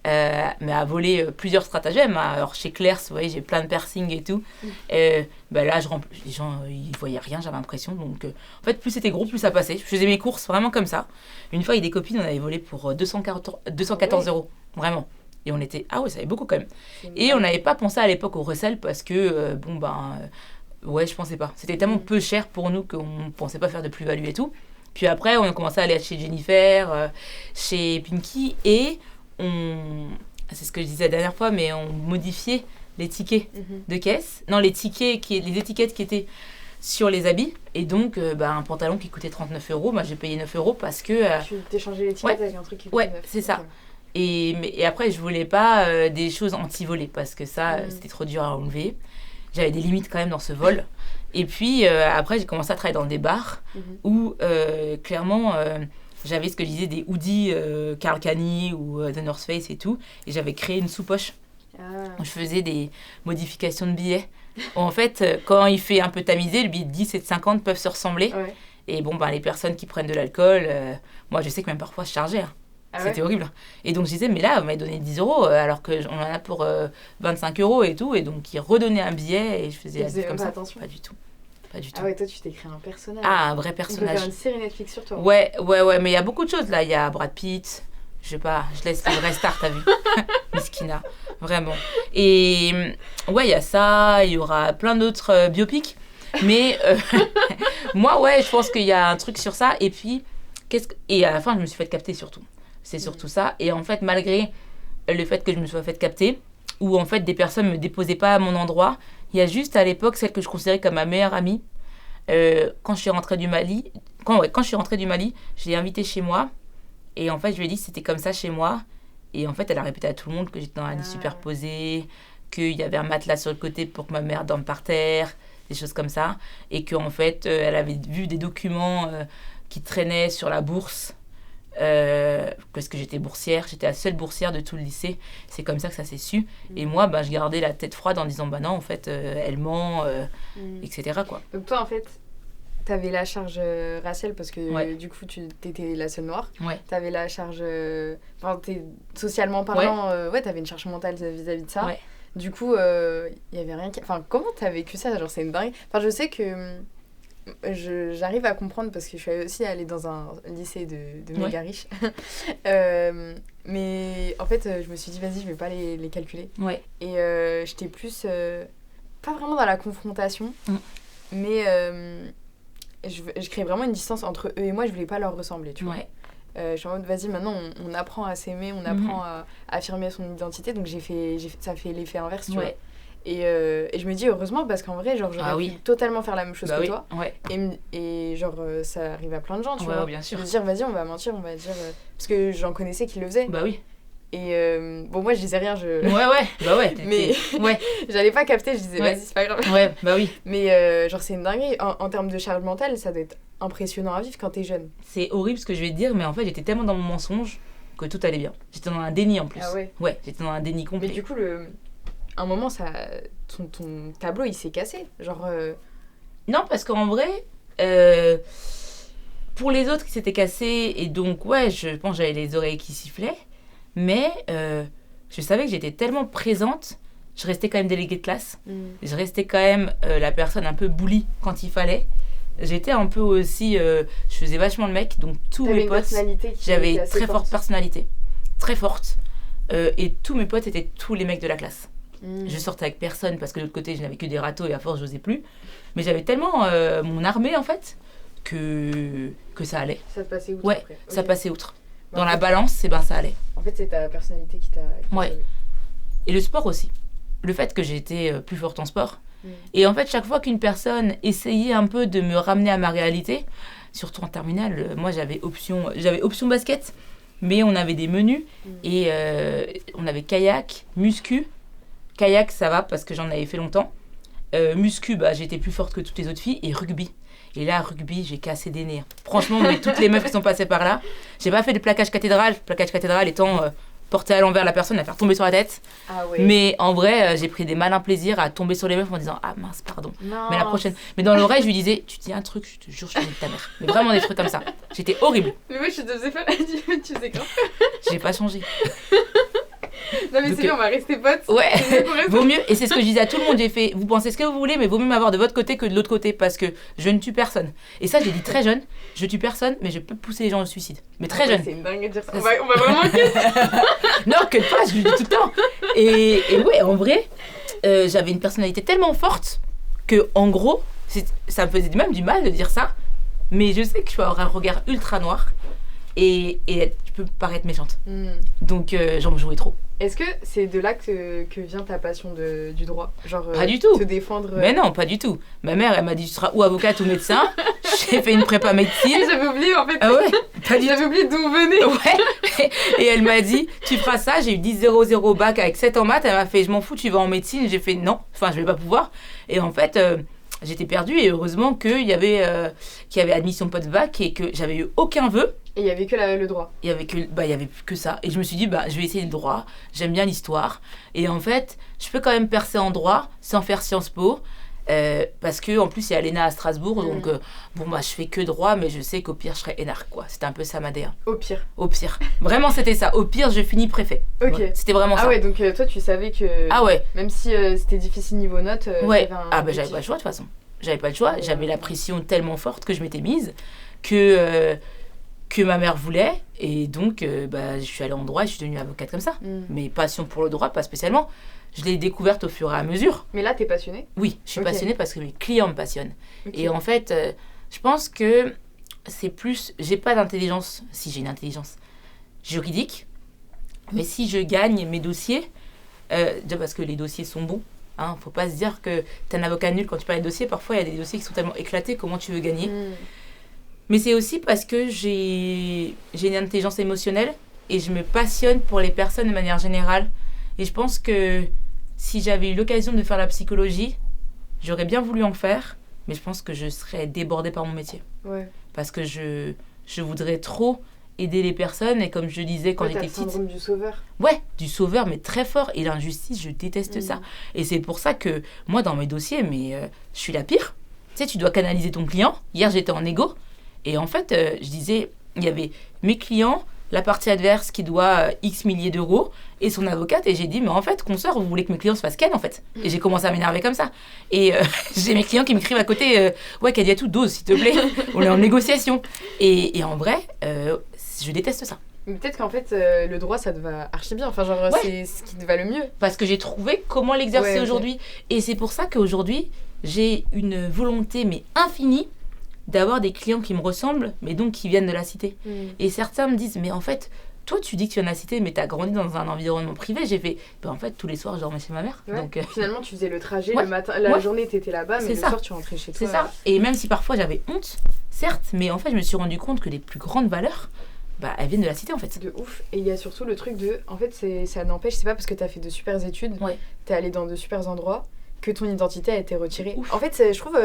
mais à voler plusieurs stratagèmes. Alors, chez Claire's, vous voyez, j'ai plein de piercings et tout. Là, les gens, ils ne voyaient rien, j'avais l'impression. Donc, en fait, plus c'était gros, plus ça passait. Je faisais mes courses vraiment comme ça. Une fois, il y a des copines, on avait volé pour 214 euros, vraiment. Et on était, ah ouais, ça avait beaucoup quand même. Et on n'avait pas pensé à l'époque au recel parce que, ouais, je pensais pas. C'était tellement peu cher pour nous qu'on ne pensait pas faire de plus-value et tout. Puis après, on a commencé à aller chez Jennifer, chez Pinky, et c'est ce que je disais la dernière fois, mais on modifiait les tickets de caisse. Non, les étiquettes qui étaient sur les habits. Et donc, un pantalon qui coûtait 39 euros, moi j'ai payé 9 euros parce que... Tu t'es changé l'étiquette avec un truc qui coûtait 9. C'est ça. Et après, je voulais pas des choses anti-volées parce que ça, c'était trop dur à enlever. J'avais des limites quand même dans ce vol. Et puis après, j'ai commencé à travailler dans des bars où clairement, j'avais ce que je disais des hoodies Karl Kani ou The North Face et tout. Et j'avais créé une sous-poche. Je faisais des modifications de billets. En fait, quand il fait un peu tamisé, le billet de 10 et de 50 peuvent se ressembler. Ouais. Et bon, les personnes qui prennent de l'alcool, moi je sais que même parfois je chargeais. C'était horrible. Et donc je disais, mais là, vous m'avez donné 10 euros alors qu'on en a pour 25 euros et tout. Et donc ils redonnaient un billet et je faisais comme ça. Attention. Pas du tout. Ah ouais, toi tu t'es créé un personnage. Ah, un vrai personnage. On peut faire une série Netflix sur toi. Ouais, mais il y a beaucoup de choses là. Il y a Brad Pitt, je sais pas, je laisse les vrais stars, t'as vu. Miskina, vraiment. Et ouais, il y a ça, il y aura plein d'autres biopics. Mais moi, ouais, je pense qu'il y a un truc sur ça. Et puis, et à la fin, je me suis fait capter surtout. C'est surtout ça. Et en fait, malgré le fait que je me sois fait capter, où en fait, des personnes ne me déposaient pas à mon endroit, il y a juste à l'époque celle que je considérais comme ma meilleure amie. Quand je suis rentrée du Mali, je l'ai invitée chez moi. Et en fait, je lui ai dit que c'était comme ça chez moi. Et en fait, elle a répété à tout le monde que j'étais dans un lit superposé, qu'il y avait un matelas sur le côté pour que ma mère dorme par terre, des choses comme ça. Et qu'en fait, elle avait vu des documents qui traînaient sur la bourse. Parce que j'étais boursière, j'étais la seule boursière de tout le lycée. C'est comme ça que ça s'est su. Et moi, je gardais la tête froide en disant, non, en fait, elle ment, etc. quoi. Donc toi, en fait, t'avais la charge raciale parce que du coup, t'étais la seule noire. Ouais. T'avais la charge... socialement parlant, t'avais une charge mentale vis-à-vis de ça. Ouais. Du coup, il y avait rien qui... Enfin, comment t'as vécu ça ? Genre, c'est une dingue. Enfin, je sais que... j'arrive à comprendre parce que je suis aussi allée dans un lycée de méga riches. Mais en fait, je me suis dit, vas-y, je vais pas les calculer. Ouais. Et j'étais plus... pas vraiment dans la confrontation, mais... je créais vraiment une distance entre eux et moi, je voulais pas leur ressembler, tu vois. Je suis en mode, vas-y, maintenant, on apprend à s'aimer, on apprend à affirmer son identité, donc ça fait l'effet inverse, tu vois. Et je me dis, heureusement, parce qu'en vrai, genre, j'aurais pu totalement faire la même chose que toi. Et genre, ça arrive à plein de gens, tu vois. Bien sûr. De dire, vas-y, on va mentir, on va dire... parce que j'en connaissais qui le faisaient. Bah oui. Et bon, moi je disais rien, mais j'allais pas capter, je disais vas-y, c'est pas grave. Mais genre c'est une dinguerie, en termes de charge mentale, ça doit être impressionnant à vivre quand t'es jeune. C'est horrible ce que je vais te dire, mais en fait j'étais tellement dans mon mensonge que tout allait bien. J'étais dans un déni en plus. Ah ouais. Ouais, j'étais dans un déni complet. Mais du coup, à un moment, ton tableau il s'est cassé, genre... Non, parce qu'en vrai... pour les autres qui s'étaient cassés, et donc je pense que j'avais les oreilles qui sifflaient. Mais je savais que j'étais tellement présente, je restais quand même déléguée de classe. Je restais quand même la personne un peu bully quand il fallait. J'étais un peu aussi... je faisais vachement le mec, donc tous mes potes... J'avais une très forte personnalité. Très forte. Et tous mes potes étaient tous les mecs de la classe. Je sortais avec personne parce que de l'autre côté, je n'avais que des râteaux et à force, j'osais plus. Mais j'avais tellement mon armée, en fait, que ça allait. Ça te passait outre après. Ça passait outre. Dans la balance, ça allait. En fait, c'est ta personnalité qui t'a... Et le sport aussi. Le fait que j'étais plus forte en sport. Et en fait, chaque fois qu'une personne essayait un peu de me ramener à ma réalité, surtout en terminale, moi j'avais option basket, mais on avait des menus et on avait kayak, muscu. Kayak, ça va parce que j'en avais fait longtemps. Muscu, j'étais plus forte que toutes les autres filles. Et rugby. Et là, rugby, j'ai cassé des nez. Franchement, mais toutes les meufs qui sont passées par là, j'ai pas fait de plaquage cathédrale. Plaquage cathédrale étant porter à l'envers la personne, la faire tomber sur la tête. Ah ouais. Mais en vrai, j'ai pris des malins plaisirs à tomber sur les meufs en disant ah mince, pardon. Non. Mais la prochaine. Mais dans l'oreille, je lui disais tu dis un truc, je te jure, je te dis ta mère. Mais vraiment des trucs comme ça. J'étais horrible. Mais moi, je te faisais pas la tu faisais quoi? J'ai pas changé. Non mais donc, c'est bien, on va rester potes. Ouais, vaut mieux, et c'est ce que je disais à tout le monde, j'ai fait, vous pensez ce que vous voulez, mais vaut mieux m'avoir de votre côté que de l'autre côté, parce que je ne tue personne. Et ça, j'ai dit très jeune, je tue personne, mais je peux pousser les gens au suicide. Mais très jeune. C'est une dingue de dire ça. On va vraiment non, que pas, je le dis tout le temps. Et ouais, en vrai, j'avais une personnalité tellement forte que, en gros, ça me faisait même du mal de dire ça, mais je sais que je peux avoir un regard ultra noir, et je peux paraître méchante. Donc, j'en jouais trop. Est-ce que c'est de là que vient ta passion du droit? Genre, pas du tout. Te défendre Mais non, pas du tout. Ma mère, elle m'a dit tu seras ou avocate ou médecin. J'ai fait une prépa médecine. J'avais oublié en fait. Ah ouais. t'as dit... J'avais oublié d'où on venait. Ouais. Et elle m'a dit, tu feras ça. J'ai eu 10,00 bac avec 7 en maths. Elle m'a fait, je m'en fous, tu vas en médecine. J'ai fait non, enfin, je vais pas pouvoir. Et en fait, j'étais perdue. Et heureusement qu'il y avait admission post-bac et que j'avais eu aucun vœu. Et il y avait que le droit. Il y avait que ça. Et je me suis dit, je vais essayer le droit. J'aime bien l'histoire. Et en fait, je peux quand même percer en droit sans faire Sciences Po. Parce que en plus il y a l'ENA à Strasbourg, donc je fais que droit, mais je sais qu'au pire je serai énarque, quoi. C'était un peu ça ma DA. Au pire. Vraiment c'était ça. Au pire je finis préfet. Ok. Ouais, c'était vraiment ça. Ah ouais, donc toi tu savais que. Ah ouais. Même si c'était difficile niveau notes. Ouais. J'avais pas le choix de toute façon. J'avais pas le choix. J'avais la pression tellement forte que je m'étais mise que ma mère voulait, et donc je suis allée en droit et je suis devenue avocate comme ça. Mais passion pour le droit, pas spécialement. Je l'ai découverte au fur et à mesure. Mais là, t'es passionnée ? Oui, je suis passionnée parce que mes clients me passionnent. Okay. Et en fait, je pense que c'est plus... J'ai pas d'intelligence... Si, j'ai une intelligence juridique. Mais si je gagne mes dossiers, déjà parce que les dossiers sont bons, hein, faut pas se dire que t'es un avocat nul quand tu parles des dossiers. Parfois, il y a des dossiers qui sont tellement éclatés, comment tu veux gagner. Mais c'est aussi parce que j'ai une intelligence émotionnelle et je me passionne pour les personnes de manière générale. Et je pense que si j'avais eu l'occasion de faire la psychologie, j'aurais bien voulu en faire, mais je pense que je serais débordée par mon métier. Ouais. Parce que je voudrais trop aider les personnes, et comme je disais quand j'étais petite... le syndrome du sauveur. Ouais, du sauveur, mais très fort. Et l'injustice, je déteste ça. Et c'est pour ça que moi, dans mes dossiers, je suis la pire. Tu sais, tu dois canaliser ton client. Hier, j'étais en égo. Et en fait, je disais, il y avait mes clients, la partie adverse qui doit X milliers d'euros, et son avocate, et j'ai dit, mais en fait, consoeur, vous voulez que mes clients se fassent ken, en fait. Et j'ai commencé à m'énerver comme ça. Et j'ai mes clients qui m'écrivent à côté, ouais, Kadiatou, dose, s'il te plaît, on est en négociation. Et en vrai, je déteste ça. Mais peut-être qu'en fait, le droit, ça te va archi bien. Enfin, genre, c'est ce qui te va le mieux. Parce que j'ai trouvé comment l'exercer aujourd'hui. Et c'est pour ça qu'aujourd'hui, j'ai une volonté, mais infinie, d'avoir des clients qui me ressemblent, mais donc qui viennent de la cité. Et certains me disent, mais en fait, toi, tu dis que tu viens de la cité, mais tu as grandi dans un environnement privé. J'ai fait, en fait, tous les soirs, je dormais chez ma mère. Ouais. Donc, finalement, tu faisais le trajet le matin, la journée, tu étais là-bas, mais le soir, tu rentrais chez toi. C'est ça. Et même si parfois j'avais honte, certes, mais en fait, je me suis rendu compte que les plus grandes valeurs, elles viennent de la cité, en fait. De ouf. Et il y a surtout le truc de, en fait, ça n'empêche, c'est pas parce que tu as fait de super études, tu es allé dans de super endroits, que ton identité a été retirée. Ouf. En fait, je trouve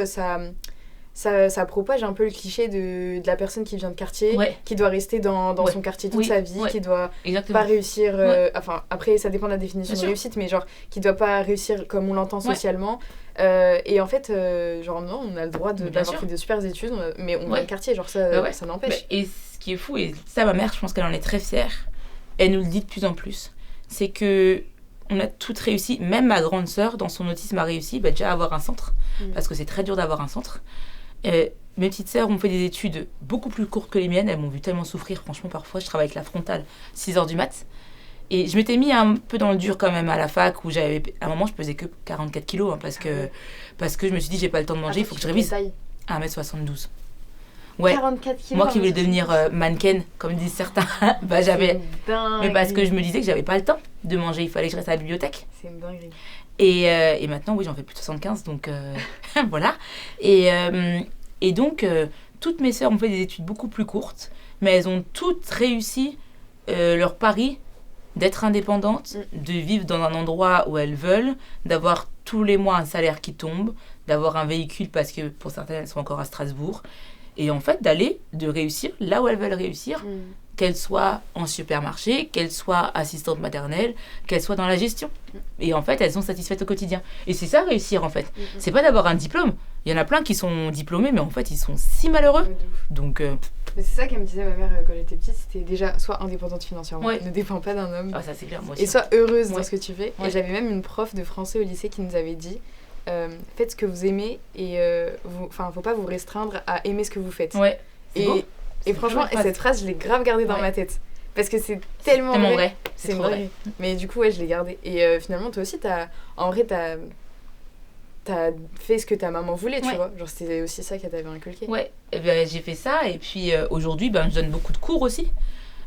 ça propage un peu le cliché de la personne qui vient de quartier, qui doit rester dans son quartier toute sa vie, qui doit pas réussir... Enfin, après, ça dépend de la définition de réussite, mais genre, qui doit pas réussir comme on l'entend socialement. Et en fait, genre, non, on a le droit d'avoir fait de super études, mais on va le quartier, genre, ça n'empêche. Et ce qui est fou, et ça, ma mère, je pense qu'elle en est très fière, elle nous le dit de plus en plus, c'est que on a toutes réussi, même ma grande sœur, dans son autisme, a réussi déjà à avoir un centre, parce que c'est très dur d'avoir un centre. Mes petites sœurs ont fait des études beaucoup plus courtes que les miennes. Elles m'ont vu tellement souffrir, franchement, parfois. Je travaille avec la frontale, 6h du mat. Et je m'étais mis un peu dans le dur quand même à la fac, où à un moment, je pesais que 44 kilos, parce que je me suis dit, j'ai pas le temps de manger, il faut que je révise. 1m72. Ouais. 44 kilos. Moi qui voulais devenir mannequin, comme disent certains, j'avais... Mais parce que je me disais que j'avais pas le temps de manger, il fallait que je reste à la bibliothèque. C'est une dinguerie. Et maintenant, oui, j'en fais plus de 75, donc voilà. Et donc, toutes mes sœurs ont fait des études beaucoup plus courtes, mais elles ont toutes réussi leur pari d'être indépendantes, de vivre dans un endroit où elles veulent, d'avoir tous les mois un salaire qui tombe, d'avoir un véhicule parce que pour certaines, elles sont encore à Strasbourg, et en fait, de réussir là où elles veulent réussir, qu'elles soient en supermarché, qu'elles soient assistantes maternelles, qu'elles soient dans la gestion. Et en fait, elles sont satisfaites au quotidien. Et c'est ça, réussir, en fait. C'est pas d'avoir un diplôme. Il y en a plein qui sont diplômés, mais en fait, ils sont si malheureux. Donc... Mais c'est ça qu'elle me disait, ma mère, quand j'étais petite, c'était déjà soit indépendante financièrement, ne dépend pas d'un homme. Ah, ça, c'est clair, moi aussi. Et soit heureuse dans ce que tu fais. Et j'avais même une prof de français au lycée qui nous avait dit, faites ce que vous aimez et faut pas vous restreindre à aimer ce que vous faites. Ouais. Et franchement, cette phrase, je l'ai grave gardée dans ma tête. Parce que c'est tellement vrai. C'est trop vrai. Mais du coup, je l'ai gardée. Et finalement, toi aussi, t'as fait ce que ta maman voulait, tu vois. Genre, c'était aussi ça qu'elle t'avait inculqué. Ouais, j'ai fait ça. Et puis aujourd'hui, je donne beaucoup de cours aussi.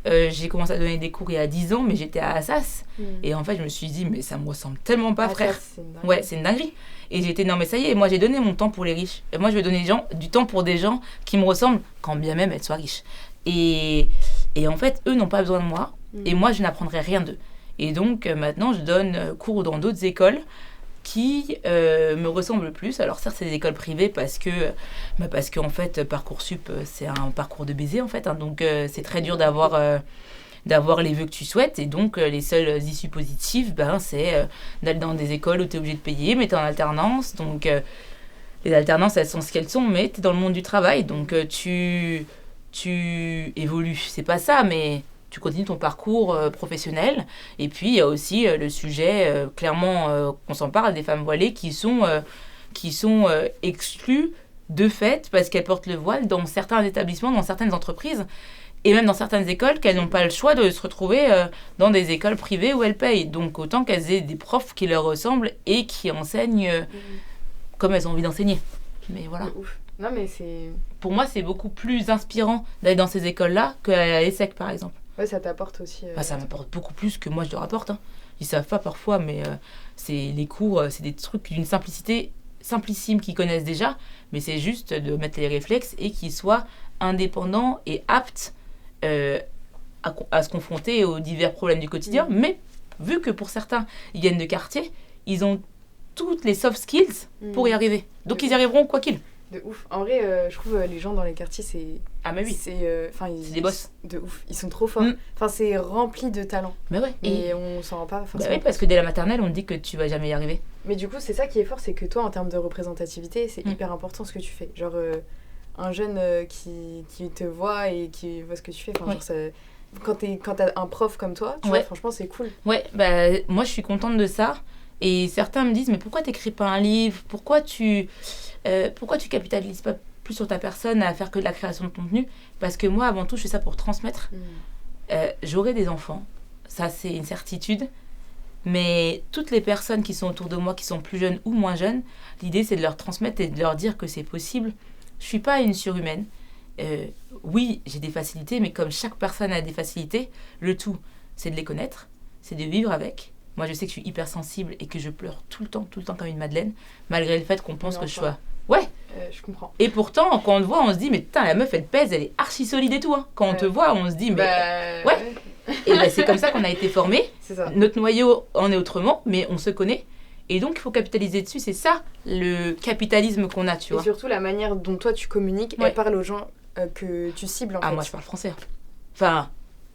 J'ai commencé à donner des cours il y a 10 ans, mais j'étais à Assas. Et en fait, je me suis dit, mais ça me ressemble tellement pas, frère. C'est une dinguerie. Et j'ai été, non, mais ça y est, moi j'ai donné mon temps pour les riches. Et moi, je vais donner du temps pour des gens qui me ressemblent, quand bien même elles soient riches. Et en fait, eux n'ont pas besoin de moi. Et moi, je n'apprendrai rien d'eux. Et donc, maintenant, je donne cours dans d'autres écoles qui me ressemblent plus. Alors certes, c'est des écoles privées parce que en fait, Parcoursup, c'est un parcours de baiser, en fait. Hein, donc, c'est très dur d'avoir les vœux que tu souhaites. Et donc, les seules issues positives, c'est d'aller dans des écoles où tu es obligé de payer, mais tu es en alternance. Donc, les alternances, elles sont ce qu'elles sont, mais tu es dans le monde du travail. Donc, tu évolues. C'est pas ça, mais tu continues ton parcours professionnel. Et puis, il y a aussi le sujet, clairement, qu'on s'en parle, des femmes voilées qui sont exclues de fait parce qu'elles portent le voile dans certains établissements, dans certaines entreprises. Et même dans certaines écoles, qu'elles n'ont pas le choix de se retrouver dans des écoles privées où elles payent. Donc autant qu'elles aient des profs qui leur ressemblent et qui enseignent comme elles ont envie d'enseigner. Mais voilà. Ouf. Non, mais c'est... Pour moi, c'est beaucoup plus inspirant d'aller dans ces écoles-là qu'à l'ESSEC, par exemple. Ouais, ça t'apporte aussi... ça m'apporte beaucoup plus que moi, je leur apporte. Hein. Ils savent pas parfois, mais les cours, c'est des trucs d'une simplicité simplissime qu'ils connaissent déjà. Mais c'est juste de mettre les réflexes et qu'ils soient indépendants et aptes à se confronter aux divers problèmes du quotidien, mais vu que pour certains ils viennent de quartier, ils ont toutes les soft skills pour y arriver, donc ils y arriveront quoi qu'il. De ouf. En vrai, je trouve les gens dans les quartiers, c'est... Ah mais oui. C'est des boss. De ouf. Ils sont trop forts. Enfin, c'est rempli de talent. Mais ouais. Et on s'en rend pas forcément. Bah oui, parce que dès la maternelle, on te dit que tu vas jamais y arriver. Mais du coup, c'est ça qui est fort, c'est que toi, en termes de représentativité, c'est hyper important ce que tu fais. Genre, un jeune qui te voit et qui voit ce que tu fais. Enfin, genre, ça... Quand t'as un prof comme toi, tu vois, franchement, c'est cool. Ouais, moi, je suis contente de ça. Et certains me disent, mais pourquoi t'écris pas un livre ? Pourquoi tu capitalises pas plus sur ta personne à faire que de la création de contenu ? Parce que moi, avant tout, je fais ça pour transmettre. J'aurai des enfants, ça c'est une certitude. Mais toutes les personnes qui sont autour de moi, qui sont plus jeunes ou moins jeunes, l'idée c'est de leur transmettre et de leur dire que c'est possible. Je suis pas une surhumaine. Oui, j'ai des facilités, mais comme chaque personne a des facilités, le tout, c'est de les connaître, c'est de vivre avec. Moi, je sais que je suis hypersensible et que je pleure tout le temps comme une madeleine, malgré le fait qu'on pense que je sois... Ouais. Je comprends. Et pourtant, quand on te voit, on se dit, mais putain, la meuf, elle pèse, elle est archi solide et tout. Hein. Quand on te voit, on se dit, mais... Ouais. Et c'est comme ça qu'on a été formés. C'est ça. Notre noyau en est autrement, mais on se connaît. Et donc, il faut capitaliser dessus. C'est ça, le capitalisme qu'on a, tu vois. Et surtout, la manière dont toi, tu communiques, elle parle aux gens que tu cibles, en fait. Ah, moi, je parle français. Enfin...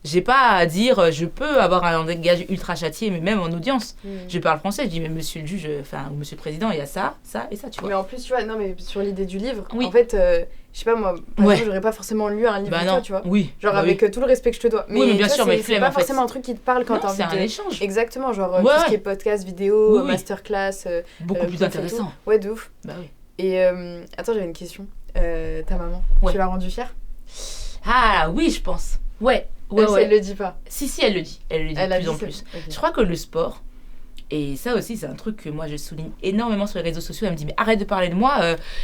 J'ai pas à dire, je peux avoir un langage ultra châtié, mais même en audience. Je parle français, je dis, mais monsieur le juge, ou monsieur le président, il y a ça, ça et ça, tu vois. Mais en plus, tu vois, non, mais sur l'idée du livre, oui. En fait, je sais pas, moi, par exemple, j'aurais pas forcément lu un livre de toi, tu vois. Oui. Genre avec tout le respect que je te dois. Mais, oui, mais bien sûr, mais c'est pas forcément un truc qui te parle quand t'as envie de... c'est un échange. Exactement, genre tout ce qui est podcast, vidéo, masterclass. Beaucoup plus intéressant. Ouais, de ouf. Bah oui. Et attends, j'avais une question. Ta maman, tu l'as rendue fière ? Ah oui, je pense. Ouais. Elle le dit pas. Si, elle le dit. Elle le dit de plus en plus. Okay. Je crois que le sport, et ça aussi, c'est un truc que moi je souligne énormément sur les réseaux sociaux. Elle me dit, mais arrête de parler de moi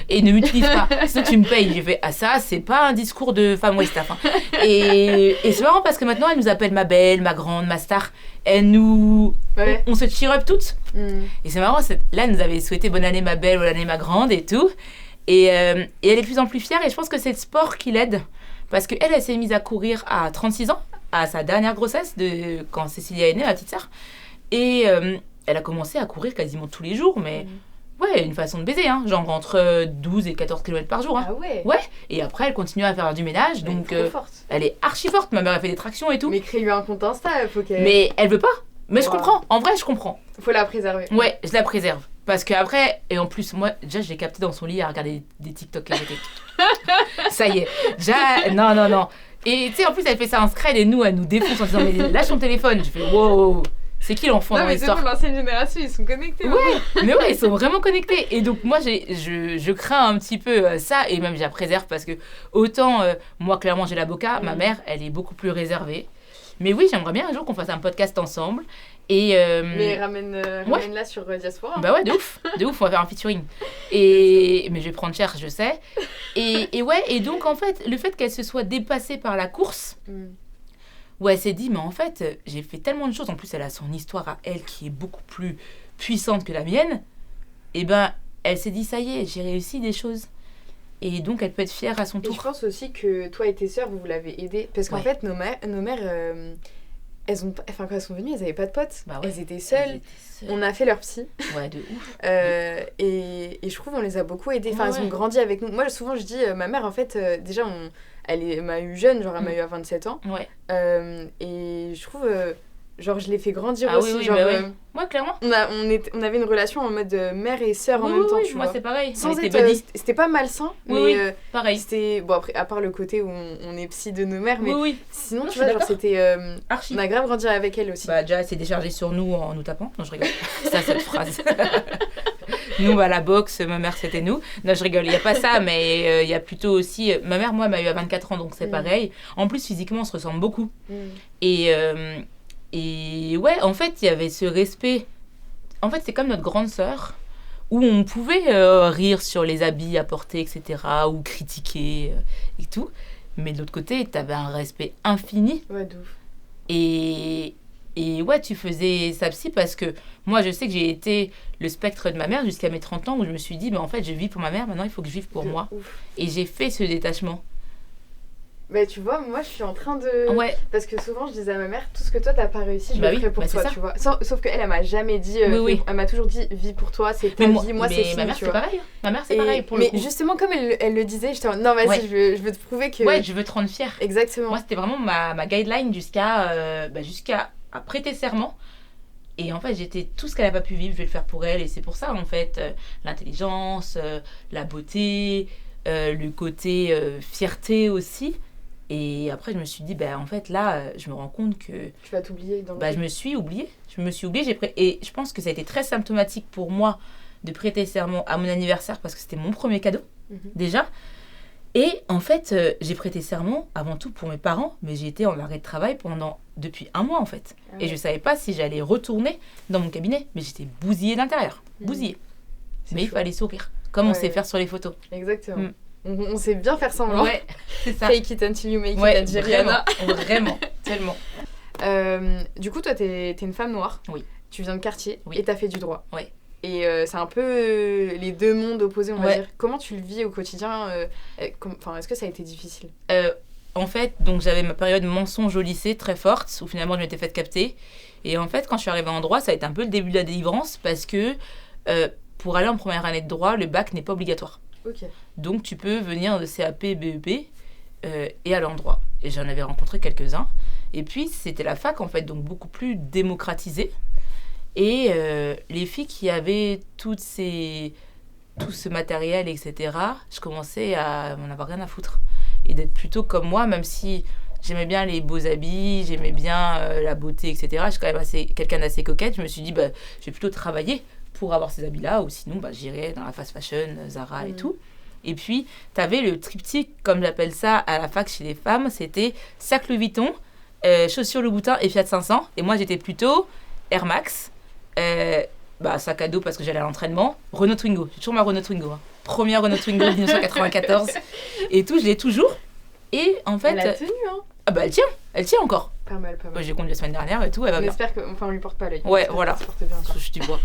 et ne m'utilise pas. Sinon, tu me payes. J'ai fait, ça, c'est pas un discours de femme Westaf. Hein. Et c'est marrant parce que maintenant, elle nous appelle ma belle, ma grande, ma star. Elle nous. Ouais. On se cheer up toutes. Et c'est marrant, là, elle nous avait souhaité bonne année, ma belle, bonne année, ma grande et tout. Et elle est de plus en plus fière. Et je pense que c'est le sport qui l'aide. Parce qu'elle s'est mise à courir à 36 ans, à sa dernière grossesse, quand Cécilia est née, la petite sœur. Et elle a commencé à courir quasiment tous les jours, mais ouais, une façon de baiser, hein, genre entre 12 et 14 km par jour. Hein. Ah ouais. Ouais, et après elle continue à faire du ménage, donc elle est archi forte. Ma mère a fait des tractions et tout. Mais crée-lui un compte Insta, faut qu'elle... Mais elle veut pas. Mais je comprends, en vrai je comprends. Faut la préserver. Ouais, je la préserve. Parce qu'après, et en plus, moi, déjà, je l'ai capté dans son lit à regarder des TikTok. Ça y est. Déjà, non. Et tu sais, en plus, elle fait ça en scred et elle nous défonce en disant, mais lâche ton téléphone. Je fais, wow, c'est qui l'enfant dans l'histoire ? Non, mais c'est pour l'ancienne génération, ils sont connectés. Ouais, mais ouais, ils sont vraiment connectés. Et donc, moi, je crains un petit peu ça, et même je la préserve parce que autant, moi, clairement, j'ai l'avocat, ma mère, elle est beaucoup plus réservée. Mais oui, j'aimerais bien un jour qu'on fasse un podcast ensemble. Et mais ramène-la sur Diaspora. Bah ouais, de ouf, on va faire un featuring. Mais je vais prendre cher, je sais. Et ouais, et donc en fait, le fait qu'elle se soit dépassée par la course, où elle s'est dit, mais en fait, j'ai fait tellement de choses, en plus elle a son histoire à elle qui est beaucoup plus puissante que la mienne, et ben elle s'est dit, ça y est, j'ai réussi des choses. Et donc, elle peut être fière à son Et tour. je pense aussi que toi et tes sœurs, vous l'avez aidé. Parce qu'en Ouais. fait, nos mères elles ont, enfin, quand elles sont venues, elles n'avaient pas de potes. Bah ouais. Elles étaient seules. Elles étaient seules. On a fait leur psy. Ouais, de ouf. Et je trouve on les a beaucoup aidées. Enfin, Ouais, elles ont ouais. grandi avec nous. Moi, souvent, je dis, ma mère, en fait, déjà, elle m'a eu jeune, genre, elle m'a eu à 27 ans. Ouais. Et je trouve, genre, je l'ai fait grandir Ah aussi. oui, oui, genre, bah ouais. Ouais, clairement. on avait une relation en mode mère et sœur en Oui, même oui, temps, oui, tu moi, vois. c'est pareil. Sans On était être, buddies. c'était pas malsain, Oui, mais oui. Pareil. c'était. Bon, après, à part le côté où on est psy de nos mères, mais Oui, oui. sinon, Non, tu je suis vois, genre, d'accord. c'était. Archi. On a grave grandi avec elle aussi. Bah, déjà, elle s'est déchargée sur nous en nous tapant. Non, je rigole. Ça, cette phrase. Nous, à la boxe, ma mère, c'était nous. Non, je rigole. Il n'y a pas ça, mais il y a plutôt aussi. Ma mère, moi, elle m'a eu à 24 ans, donc c'est pareil. En plus, physiquement, on se ressemble beaucoup. Et ouais, en fait, il y avait ce respect. En fait, c'est comme notre grande sœur, où on pouvait rire sur les habits à porter, etc., ou critiquer et tout. Mais de l'autre côté, t'avais un respect infini. Ouais, de ouf. Et ouais, tu faisais ça psy parce que moi, je sais que j'ai été le spectre de ma mère jusqu'à mes 30 ans, où je me suis dit, mais en fait, je vis pour ma mère, maintenant, il faut que je vive pour De moi. ouf. Et j'ai fait ce détachement. Bah, tu vois, moi, je suis en train de. Ouais. Parce que souvent, je disais à ma mère, tout ce que toi, t'as pas réussi, je Bah le oui, ferai pour bah c'est toi, ça. tu vois. Sauf qu'elle, elle m'a jamais dit. Oui, oui. Elle m'a toujours dit, vis pour toi, c'est ta Mais vie, moi, c'est mais fini, ma mère, tu c'est vois. pareil. Hein. Ma mère, c'est pareil pour le mais coup. justement, comme elle le disait, j'étais en non, vas-y, Ouais. je veux te prouver que. Ouais, je veux te rendre fière. Exactement. Moi, c'était vraiment ma guideline jusqu'à à prêter serment. Et en fait, j'étais tout ce qu'elle n'a pas pu vivre, je vais le faire pour elle. Et c'est pour ça, en fait, l'intelligence, la beauté, le côté fierté aussi. Et après, je me suis dit, en fait, là, je me rends compte que Tu vas t'oublier dans le je me suis oubliée. Et je pense que ça a été très symptomatique pour moi de prêter serment à mon anniversaire parce que c'était mon premier cadeau, déjà. Et en fait, j'ai prêté serment avant tout pour mes parents, mais j'ai été en arrêt de travail depuis 1 mois en fait. Ah Et ouais. je savais pas si j'allais retourner dans mon cabinet, mais j'étais bousillée d'intérieur. Bousillée. C'est Mais il chaud. fallait sourire, comme on Ouais. sait faire sur les photos. Exactement. Mm. On sait bien faire semblant. Ouais, c'est ça. Fake it until you make it, Ouais, a dit Rihanna. vraiment, tellement. Du coup, toi, t'es une femme noire. Oui. Tu viens de quartier Oui. et t'as fait du droit. Ouais. Et c'est un peu les deux mondes opposés, on va Ouais. dire. Comment tu le vis au quotidien est-ce que ça a été difficile? En fait, donc j'avais ma période mensonge au lycée très forte, où finalement je m'étais faite capter. Et en fait, quand je suis arrivée en droit, ça a été un peu le début de la délivrance, parce que pour aller en première année de droit, le bac n'est pas obligatoire. Ok. Donc tu peux venir de CAP, BEP et aller en droit. Et j'en avais rencontré quelques-uns. Et puis c'était la fac en fait, donc beaucoup plus démocratisée. Et les filles qui avaient tout ce matériel, etc., je commençais à m'en avoir rien à foutre. Et d'être plutôt comme moi, même si j'aimais bien les beaux habits, j'aimais bien la beauté, etc. Je suis quand même quelqu'un d'assez coquette. Je me suis dit, je vais plutôt travailler pour avoir ces habits-là, ou sinon j'irai dans la fast fashion, Zara et tout. Et puis, tu avais le triptyque, comme j'appelle ça, à la fac chez les femmes, c'était sac Louis Vuitton, chaussures Louboutin et Fiat 500. Et moi, j'étais plutôt Air Max, sac à dos parce que j'allais à l'entraînement, Renault Twingo. J'ai toujours ma Renault Twingo. Hein. Première Renault Twingo de 1994. Et tout, je l'ai toujours. Et en fait... Elle a tenu, hein. Ah elle tient encore. Pas mal. J'ai conduit la semaine dernière et tout, elle va On bien. espère on lui porte pas l'œil. Ouais, J'espère voilà. qu'elle se porte bien encore. Je du bois.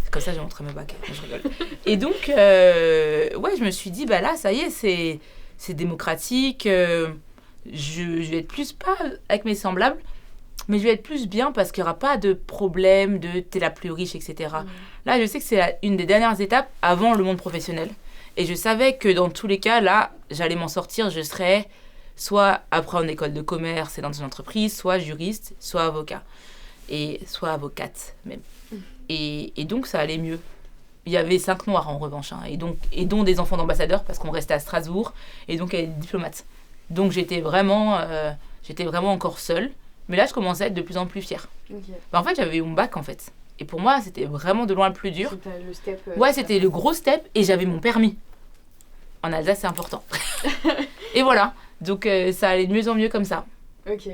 C'est comme ça, j'ai montré mes bacs. Non, je rigole. Et donc, je me suis dit, là, ça y est, c'est démocratique. Je vais être plus, pas avec mes semblables, mais je vais être plus bien parce qu'il n'y aura pas de problème de t'es la plus riche, etc. Là, je sais que c'est une des dernières étapes avant le monde professionnel. Et je savais que dans tous les cas, là, j'allais m'en sortir. Je serais soit après en école de commerce et dans une entreprise, soit juriste, soit avocat. Et soit avocate même. Et donc, ça allait mieux. Il y avait 5 noirs en revanche, hein, et dont des enfants d'ambassadeurs parce qu'on restait à Strasbourg, et donc elle est diplomate. Donc j'étais vraiment encore seule, mais là je commençais à être de plus en plus fière. Okay. En fait, j'avais eu mon bac en fait, et pour moi c'était vraiment de loin le plus dur. C'était le step. Ouais, c'était le gros step, et j'avais mon permis. En Alsace, c'est important. Et voilà, donc ça allait de mieux en mieux comme ça. Ok.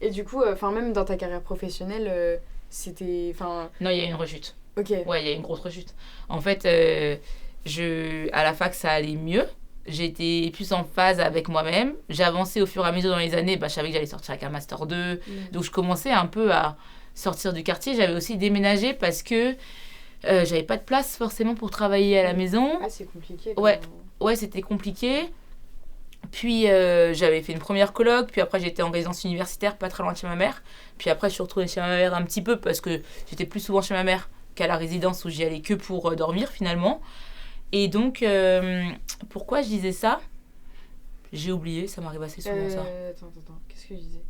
Et du coup, même dans ta carrière professionnelle, c'était. Non, il y a eu une rechute. Ok. Ouais, il y a eu une grosse rechute. En fait, à la fac, ça allait mieux. J'étais plus en phase avec moi-même. J'ai avancé au fur et à mesure dans les années. Je savais que j'allais sortir avec un Master 2. Donc, je commençais un peu à sortir du quartier. J'avais aussi déménagé parce que j'avais pas de place forcément pour travailler à la maison. Ah, c'est compliqué. Ouais. ouais, c'était compliqué. Puis j'avais fait une première coloc, puis après j'étais en résidence universitaire pas très loin de chez ma mère. Puis après je suis retournée chez ma mère un petit peu parce que j'étais plus souvent chez ma mère qu'à la résidence où j'y allais que pour dormir finalement. Et donc pourquoi je disais ça ? J'ai oublié, ça m'arrive assez souvent ça. Attends, qu'est-ce que je disais ?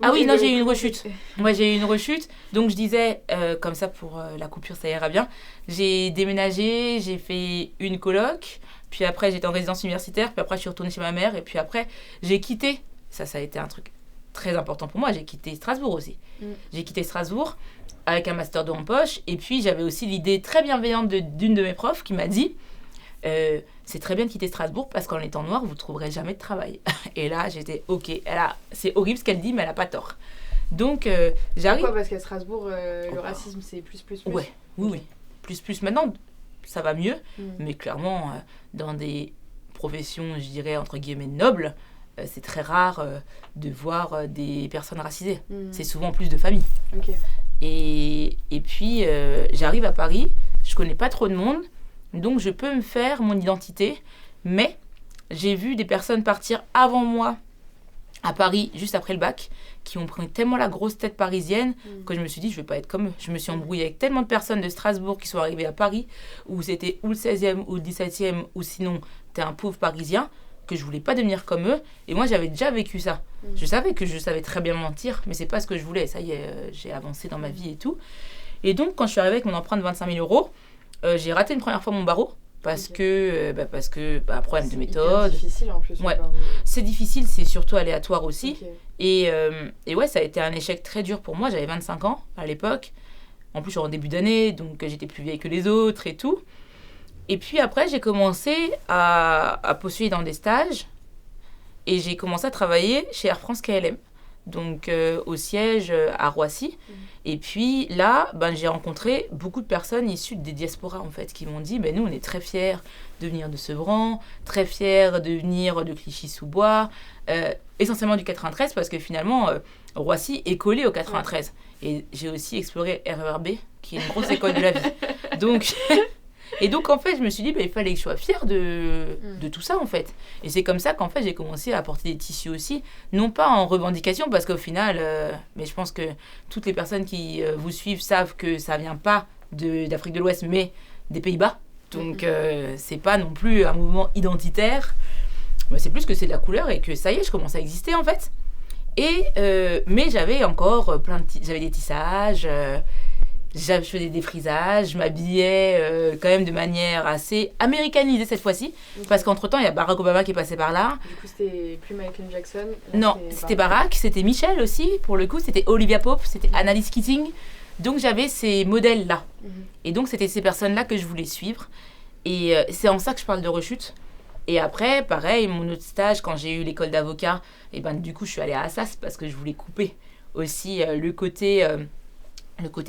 Ah oui, non, j'ai eu une rechute. Ouais, j'ai eu une rechute. Donc je disais, comme ça pour la coupure, ça ira bien. J'ai déménagé, j'ai fait une coloc. Puis après, j'étais en résidence universitaire. Puis après, je suis retournée chez ma mère. Et puis après, j'ai quitté. Ça a été un truc très important pour moi. J'ai quitté Strasbourg aussi. J'ai quitté Strasbourg avec un master 2 en poche. Et puis, j'avais aussi l'idée très bienveillante d'une de mes profs qui m'a dit c'est très bien de quitter Strasbourg parce qu'en étant noire, vous ne trouverez jamais de travail. Et là, j'étais OK. C'est horrible ce qu'elle dit, mais elle n'a pas tort. Donc, j'arrive... Pourquoi ? Parce qu'à Strasbourg, le racisme, c'est plus. Ouais, oui. Plus. Maintenant, ça va mieux. Mais clairement, dans des professions, je dirais, entre guillemets, nobles, c'est très rare de voir des personnes racisées. C'est souvent plus de familles. Okay. Et puis, j'arrive à Paris, je connais pas trop de monde, donc je peux me faire mon identité, mais j'ai vu des personnes partir avant moi à Paris, juste après le bac, qui ont pris tellement la grosse tête parisienne que je me suis dit, je vais pas être comme eux. Je me suis embrouillée avec tellement de personnes de Strasbourg qui sont arrivées à Paris, où c'était ou le 16e ou le 17e, ou sinon, t'es un pauvre Parisien, que je voulais pas devenir comme eux. Et moi, j'avais déjà vécu ça. Je savais que je savais très bien mentir, mais c'est pas ce que je voulais. Ça y est, j'ai avancé dans ma vie et tout. Et donc, quand je suis arrivée avec mon emprunt de 25 000 €, j'ai raté une première fois mon barreau. Parce que problème de méthode. C'est difficile en plus. Ouais. C'est difficile, c'est surtout aléatoire aussi. Et ouais, ça a été un échec très dur pour moi. J'avais 25 ans à l'époque. En plus, je suis en début d'année, donc j'étais plus vieille que les autres et tout. Et puis après, j'ai commencé à postuler dans des stages. Et j'ai commencé à travailler chez Air France KLM. Donc au siège à Roissy. Et puis là, j'ai rencontré beaucoup de personnes issues des diasporas en fait, qui m'ont dit, nous on est très fiers de venir de Sevran, très fiers de venir de Clichy-sous-Bois, essentiellement du 93 parce que finalement Roissy est collé au 93. Et j'ai aussi exploré RERB, qui est une grosse école de la vie. Donc en fait, je me suis dit, il fallait que je sois fière de tout ça, en fait. Et c'est comme ça qu'en fait, j'ai commencé à apporter des tissus aussi, non pas en revendication, parce qu'au final, mais je pense que toutes les personnes qui vous suivent savent que ça vient pas d'Afrique de l'Ouest, mais des Pays-Bas. Donc c'est pas non plus un mouvement identitaire, mais c'est plus que c'est de la couleur et que ça y est, je commence à exister, en fait. Mais j'avais encore j'avais des tissages... je faisais des frisages, je m'habillais quand même de manière assez américanisée cette fois-ci. Parce qu'entre-temps, il y a Barack Obama qui est passé par là. Du coup, c'était plus Michael Jackson. Non, c'était Barack, c'était Michelle aussi, pour le coup. C'était Olivia Pope, c'était Annalise Keating. Donc, j'avais ces modèles-là. Et donc, c'était ces personnes-là que je voulais suivre. Et c'est en ça que je parle de rechute. Et après, pareil, mon autre stage, quand j'ai eu l'école d'avocat, du coup, je suis allée à Assas parce que je voulais couper aussi le côté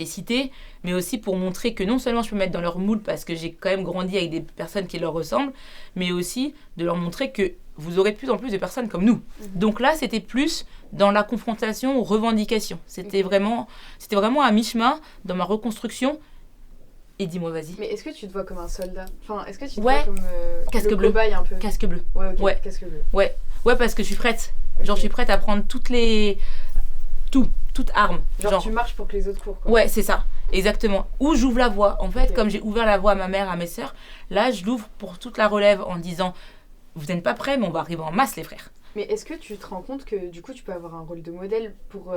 cité, mais aussi pour montrer que non seulement je peux me mettre dans leur moule parce que j'ai quand même grandi avec des personnes qui leur ressemblent, mais aussi de leur montrer que vous aurez de plus en plus de personnes comme nous. Donc là, c'était plus dans la confrontation, revendication. C'était vraiment à mi-chemin dans ma reconstruction. Et dis-moi, vas-y. Mais est-ce que tu te vois comme un soldat ? Enfin, est-ce que tu te vois comme casque le bleu. cobaye un peu ? Casque bleu. Ouais, ok, ouais. Casque bleu. Ouais, parce que je suis prête. Genre, je suis prête à prendre toute arme. Genre, tu marches pour que les autres courent, quoi. Ouais, c'est ça, exactement. Ou j'ouvre la voie. En fait, comme j'ai ouvert la voie à ma mère, à mes sœurs, là, je l'ouvre pour toute la relève en disant « Vous n'êtes pas prêts, mais on va arriver en masse, les frères. » Mais est-ce que tu te rends compte que, du coup, tu peux avoir un rôle de modèle pour...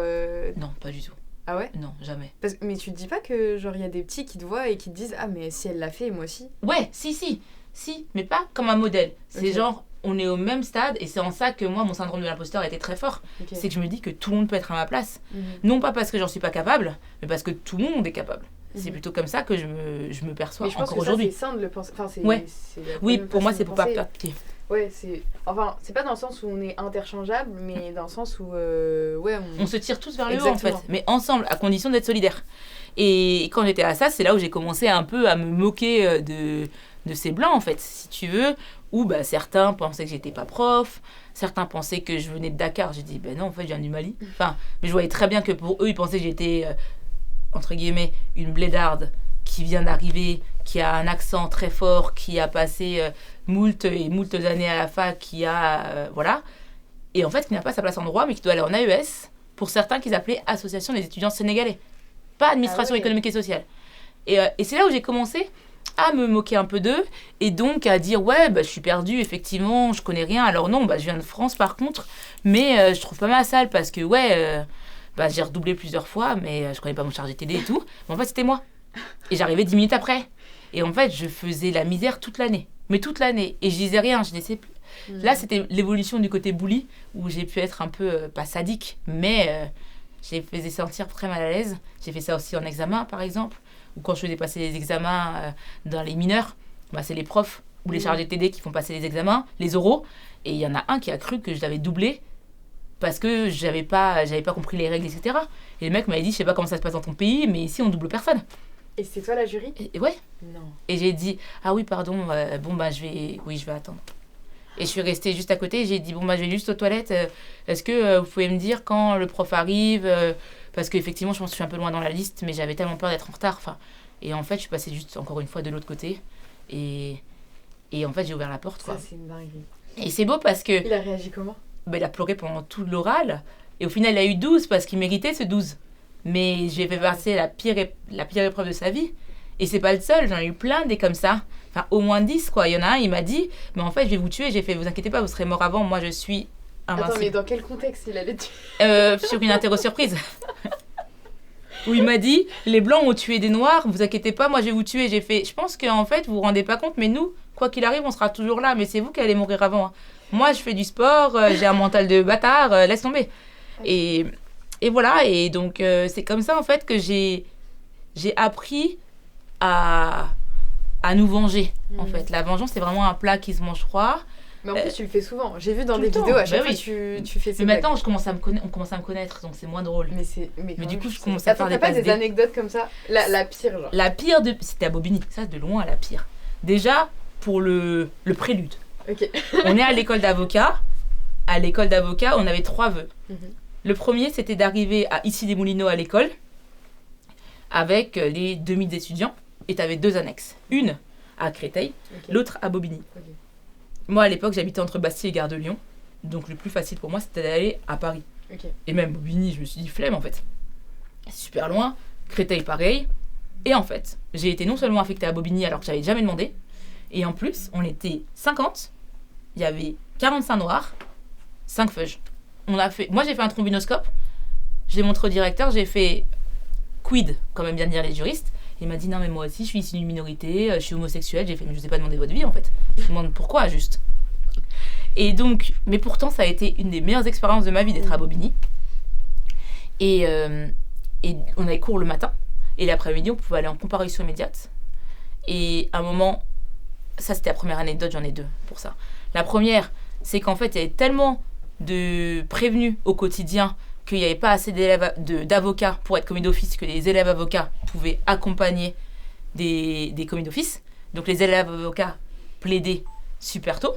Non, pas du tout. Ah ouais ? Non, jamais. Mais tu te dis pas que, genre, il y a des petits qui te voient et qui te disent « Ah, mais si elle l'a fait, moi aussi ?» Ouais, si, mais pas comme un modèle. C'est genre... On est au même stade et c'est en ça que moi, mon syndrome de l'imposteur a été très fort. C'est que je me dis que tout le monde peut être à ma place. Non pas parce que j'en suis pas capable, mais parce que tout le monde est capable. C'est plutôt comme ça que je me perçois encore aujourd'hui. Mais je pense que ça, c'est sain de le penser. Enfin, oui, pour moi, c'est pour pas perdre pied. Ouais, enfin, c'est pas dans le sens où on est interchangeable, mais dans le sens où, on se tire tous vers le haut, en fait. Mais ensemble, à condition d'être solidaires. Et quand j'étais à ça, c'est là où j'ai commencé un peu à me moquer de ces blancs, en fait, si tu veux, où certains pensaient que j'étais pas prof, certains pensaient que je venais de Dakar. J'ai dit, non, en fait, je viens du Mali. Enfin, mais je voyais très bien que pour eux, ils pensaient que j'étais, entre guillemets, une blédarde qui vient d'arriver, qui a un accent très fort, qui a passé moult et moult années à la fac, qui a... voilà. Et en fait, qui n'a pas sa place en droit, mais qui doit aller en AES, pour certains qu'ils appelaient Association des étudiants sénégalais. Pas Administration économique et sociale. Et c'est là où j'ai commencé à me moquer un peu d'eux, et donc à dire, ouais, je suis perdue, effectivement, je connais rien. Alors non, je viens de France, par contre, mais je trouve pas ma salle, parce que, j'ai redoublé plusieurs fois, mais je connais pas mon chargé TD et tout. Mais en fait, c'était moi. Et j'arrivais 10 minutes après. Et en fait, je faisais la misère toute l'année. Mais toute l'année. Et je disais rien, je laissais plus. Là, c'était l'évolution du côté bully, où j'ai pu être un peu, pas sadique, mais j'ai faisais sentir très mal à l'aise. J'ai fait ça aussi en examen, par exemple, ou quand je faisais passer les examens dans les mineurs, c'est les profs ou les chargés TD qui font passer les examens, les oraux. Et il y en a un qui a cru que je l'avais doublé parce que j'avais pas compris les règles, etc. Et le mec m'avait dit, je sais pas comment ça se passe dans ton pays, mais ici, on double personne. Et c'est toi la jury ? Et ouais. Non. Et j'ai dit, ah oui, pardon, je vais attendre. Et je suis restée juste à côté, j'ai dit, je vais juste aux toilettes, est-ce que vous pouvez me dire quand le prof arrive parce qu'effectivement, je pense que je suis un peu loin dans la liste, mais j'avais tellement peur d'être en retard. Et en fait, je suis passée juste, encore une fois, de l'autre côté. Et en fait, j'ai ouvert la porte, quoi. Ça, c'est une dinguerie. Et c'est beau parce que... Il a réagi comment ? Il a pleuré pendant tout l'oral. Et au final, il a eu 12 parce qu'il méritait ce 12. Mais j'ai fait passer la pire épreuve de sa vie. Et c'est pas le seul, j'en ai eu plein des comme ça. Enfin, au moins 10, quoi. Il y en a un, il m'a dit, mais en fait, je vais vous tuer. J'ai fait, vous inquiétez pas, vous serez mort avant. Moi, je suis invincible. Attends, mais dans quel contexte il allait tuer ? Sur une interro surprise. Où il m'a dit, les blancs ont tué des noirs, vous inquiétez pas, moi, je vais vous tuer. J'ai fait, je pense qu'en fait, vous vous rendez pas compte, mais nous, quoi qu'il arrive, on sera toujours là. Mais c'est vous qui allez mourir avant. Hein. Moi, je fais du sport, j'ai un mental de bâtard, laisse tomber. Et voilà, et donc, c'est comme ça, en fait, que j'ai appris à nous venger, en fait. La vengeance, c'est vraiment un plat qui se mange froid. Mais en plus, tu le fais souvent. J'ai vu dans des vidéos, à chaque fois, tu fais ça. Mais maintenant, on commence à me connaître, donc c'est moins drôle. Mais du coup, je commence à faire des passes. T'as pas des anecdotes comme ça ? La pire, genre. La pire, c'était à Bobigny. Ça, de loin, la pire. Déjà, pour le prélude. Ok. On est à l'école d'avocat. À l'école d'avocat, on avait 3 vœux. Le premier, c'était d'arriver à Issy-les-Moulineaux à l'école avec les 2000 étudiants. Et tu avais 2 annexes. Une à Créteil, l'autre à Bobigny. Moi, à l'époque, j'habitais entre Bastille et Gare de Lyon. Donc, le plus facile pour moi, c'était d'aller à Paris. Et même Bobigny, je me suis dit, flemme, en fait. C'est super loin. Créteil, pareil. Et en fait, j'ai été non seulement affectée à Bobigny alors que j'avais jamais demandé. Et en plus, on était 50. Il y avait 45 noirs, 5 feuges. Moi, j'ai fait un trombinoscope. Je l'ai montré au directeur. J'ai fait quid, comme aiment bien dire les juristes. Il m'a dit, non, mais moi aussi, je suis issue d'une minorité, je suis homosexuelle. J'ai fait, mais je ne vous ai pas demandé votre vie, en fait. Je me demande pourquoi, juste. Et donc, mais pourtant, ça a été une des meilleures expériences de ma vie d'être à Bobigny. Et on avait cours le matin. Et l'après-midi, on pouvait aller en comparution immédiate. Et à un moment, ça, c'était la première anecdote, j'en ai 2 pour ça. La première, c'est qu'en fait, il y avait tellement de prévenus au quotidien qu'il n'y avait pas assez d'avocats pour être commis d'office, que les élèves avocats pouvaient accompagner des commis d'office. Donc les élèves avocats plaidaient super tôt.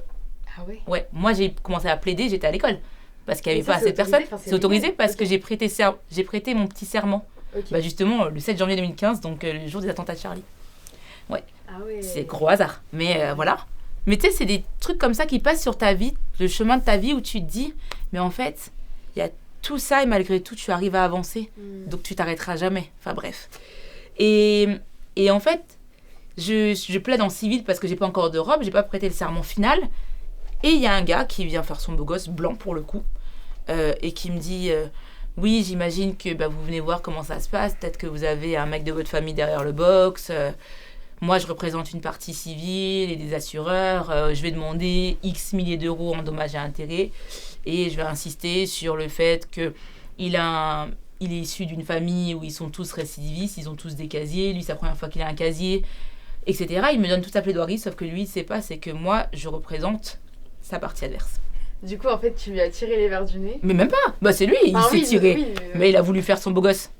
Ah ouais ? Ouais, moi j'ai commencé à plaider, j'étais à l'école. Parce qu'il n'y avait pas assez de personnes. C'est autorisé parce que j'ai prêté mon petit serment. Justement, le 7 janvier 2015, donc le jour des attentats de Charlie. Ouais. Ah ouais. C'est gros hasard. Mais voilà. Mais tu sais, c'est des trucs comme ça qui passent sur ta vie, le chemin de ta vie où tu te dis, mais en fait, il y a tout ça et malgré tout, tu arrives à avancer. Donc, tu t'arrêteras jamais. Enfin, bref. Et en fait, je plaide en civil parce que j'ai pas encore de robe, j'ai pas prêté le serment final. Et il y a un gars qui vient faire son beau gosse, blanc pour le coup, et qui me dit, oui, j'imagine que vous venez voir comment ça se passe. Peut-être que vous avez un mec de votre famille derrière le box. Moi, je représente une partie civile et des assureurs. Je vais demander X milliers d'euros en dommages et intérêts. Et je vais insister sur le fait qu'il est issu d'une famille où ils sont tous récidivistes, ils ont tous des casiers. Lui, c'est la première fois qu'il a un casier, etc. Il me donne toute sa plaidoirie, sauf que lui, il ne sait pas, c'est que moi, je représente sa partie adverse. Du coup, en fait, tu lui as tiré les verres du nez. Mais même pas. C'est lui, il s'est tiré. Oui, mais il a voulu faire son beau gosse.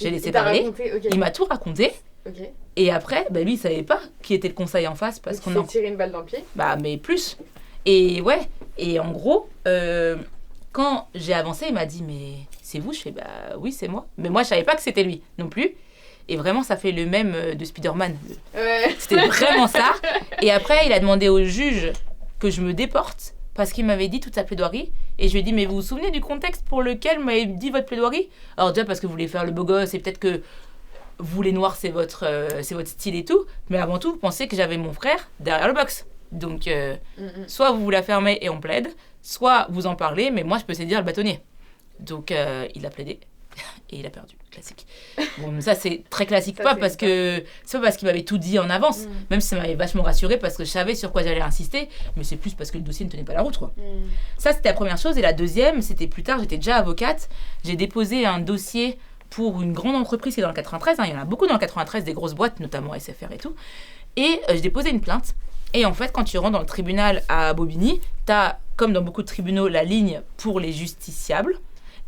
J'ai laissé parler. Il m'a tout raconté. Okay. Et après, lui, il savait pas qui était le conseil en face. Parce qu'on s'est tiré une balle dans le pied. Mais plus. Et ouais. Et en gros, quand j'ai avancé, il m'a dit, mais c'est vous ? Je fais, oui, c'est moi. Mais moi, je savais pas que c'était lui non plus. Et vraiment, ça fait le même de Spider-Man. Ouais. C'était vraiment ça. Et après, il a demandé au juge que je me déporte parce qu'il m'avait dit toute sa plaidoirie. Et je lui ai dit, mais vous vous souvenez du contexte pour lequel vous m'avez dit votre plaidoirie ? Alors déjà, parce que vous voulez faire le beau gosse et peut-être que vous, les noirs, c'est votre style et tout. Mais avant tout, vous pensez que j'avais mon frère derrière le box. Donc, soit vous la fermez et on plaide, soit vous en parlez, mais moi, je peux saisir le bâtonnier. Donc, il a plaidé et il a perdu. Classique. Bon, ça, c'est très classique. C'est pas parce qu'il m'avait tout dit en avance, même si ça m'avait vachement rassurée parce que je savais sur quoi j'allais insister, mais c'est plus parce que le dossier ne tenait pas la route, quoi. Ça, c'était la première chose. Et la deuxième, c'était plus tard, j'étais déjà avocate. J'ai déposé un dossier pour une grande entreprise qui est dans le 93. Il y en a beaucoup dans le 93, des grosses boîtes, notamment SFR et tout. Et j'ai déposé une plainte. Et en fait, quand tu rentres dans le tribunal à Bobigny, tu as, comme dans beaucoup de tribunaux, la ligne pour les justiciables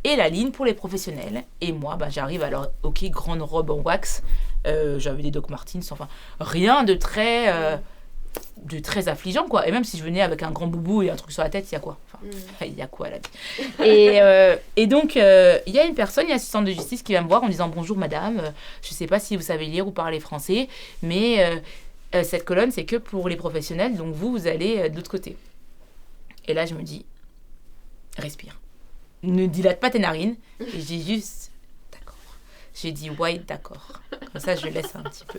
et la ligne pour les professionnels. Et moi, j'arrive alors, ok, grande robe en wax, j'avais des Doc Martens, enfin, rien de très affligeant, quoi. Et même si je venais avec un grand boubou et un truc sur la tête, il y a quoi ? Enfin, il y a quoi à la vie ? Et donc, il y a une personne, une assistante de justice qui va me voir en disant « Bonjour madame, je ne sais pas si vous savez lire ou parler français, mais cette colonne, c'est que pour les professionnels, donc vous allez de l'autre côté. » Et là, je me dis « Respire. Ne dilate pas tes narines. » Et j'ai juste « D'accord. » J'ai dit « Ouais, d'accord. » Comme ça, je laisse un petit peu.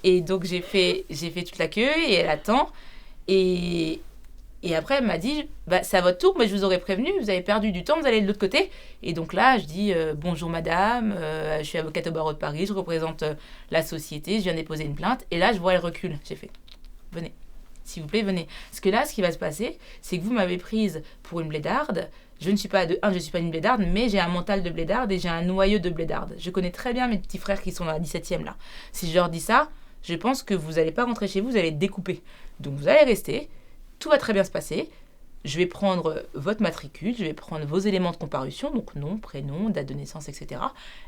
Et donc, j'ai fait toute la queue et elle attend. Et après, elle m'a dit, c'est à votre tour, mais je vous aurais prévenu, vous avez perdu du temps, vous allez de l'autre côté. Et donc là, je dis, bonjour madame, je suis avocate au barreau de Paris, je représente la société, je viens déposer une plainte. Et là, je vois, elle recule. J'ai fait, venez, s'il vous plaît, venez. Parce que là, ce qui va se passer, c'est que vous m'avez prise pour une blédarde. Je ne suis pas une blédarde, mais j'ai un mental de blédarde et j'ai un noyau de blédarde. Je connais très bien mes petits frères qui sont dans la 17e là. Si je leur dis ça, je pense que vous n'allez pas rentrer chez vous, vous allez être découpés. Donc vous allez rester, tout va très bien se passer. Je vais prendre votre matricule, je vais prendre vos éléments de comparution, donc nom, prénom, date de naissance, etc.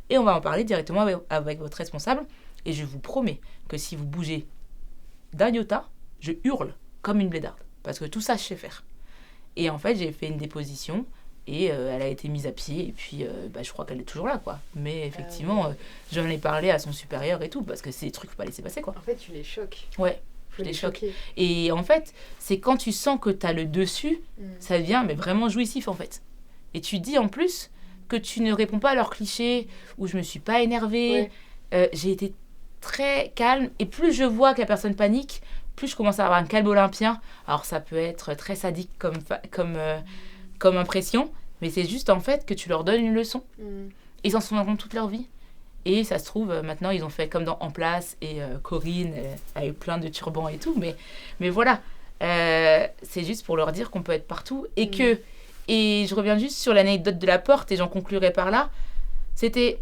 Et on va en parler directement avec votre responsable. Et je vous promets que si vous bougez d'un iota, je hurle comme une blédarde. Parce que tout ça, je sais faire. Et en fait, j'ai fait une déposition et elle a été mise à pied. Et puis, je crois qu'elle est toujours là, quoi. Mais effectivement, j'en ai parlé à son supérieur et tout, parce que c'est des trucs qu'il ne faut pas laisser passer, quoi. En fait, tu les choques. Ouais, je les choque. Et en fait, c'est quand tu sens que tu as le dessus, ça devient mais vraiment jouissif, en fait. Et tu dis en plus que tu ne réponds pas à leurs clichés, ou je me suis pas énervée. Ouais. J'ai été très calme. Et plus je vois que la personne panique, plus je commence à avoir un calme olympien. Alors, ça peut être très sadique comme impression, mais c'est juste en fait que tu leur donnes une leçon. Ils en souviendront toute leur vie. Et ça se trouve, maintenant, ils ont fait comme dans En Place, et Corinne a eu plein de turbans et tout, mais voilà. C'est juste pour leur dire qu'on peut être partout, et je reviens juste sur l'anecdote de la porte, et j'en conclurai par là. C'était,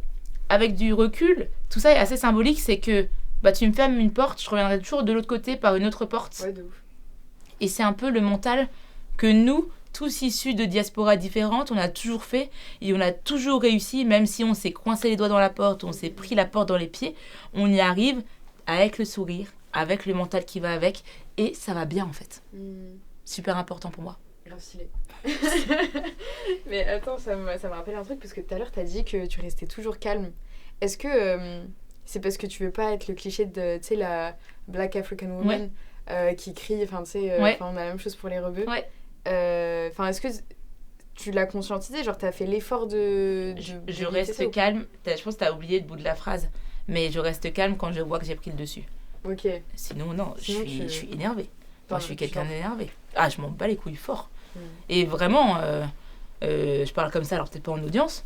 avec du recul, tout ça est assez symbolique, c'est que tu me fermes une porte, je reviendrai toujours de l'autre côté par une autre porte. Ouais, de ouf. Et c'est un peu le mental que nous, tous issus de diasporas différentes, on a toujours fait et on a toujours réussi, même si on s'est coincé les doigts dans la porte, on s'est pris la porte dans les pieds, on y arrive avec le sourire, avec le mental qui va avec, et ça va bien en fait. Super important pour moi. Grave stylé. Mais attends, ça me rappelle un truc, parce que tout à l'heure, tu as dit que tu restais toujours calme. Est-ce que c'est parce que tu veux pas être le cliché de, tu sais, la Black African Woman qui crie, enfin, tu sais, on a la même chose pour les rebeux. Ouais. Enfin, est-ce que tu l'as conscientisé, genre t'as fait l'effort je reste calme. Je pense que t'as oublié le bout de la phrase, mais je reste calme quand je vois que j'ai pris le dessus. Ok. Sinon non, je suis énervée. Moi, je suis quelqu'un d'énervé. Ah, je m'en bats les couilles fort. Et vraiment, je parle comme ça, alors peut-être pas en audience,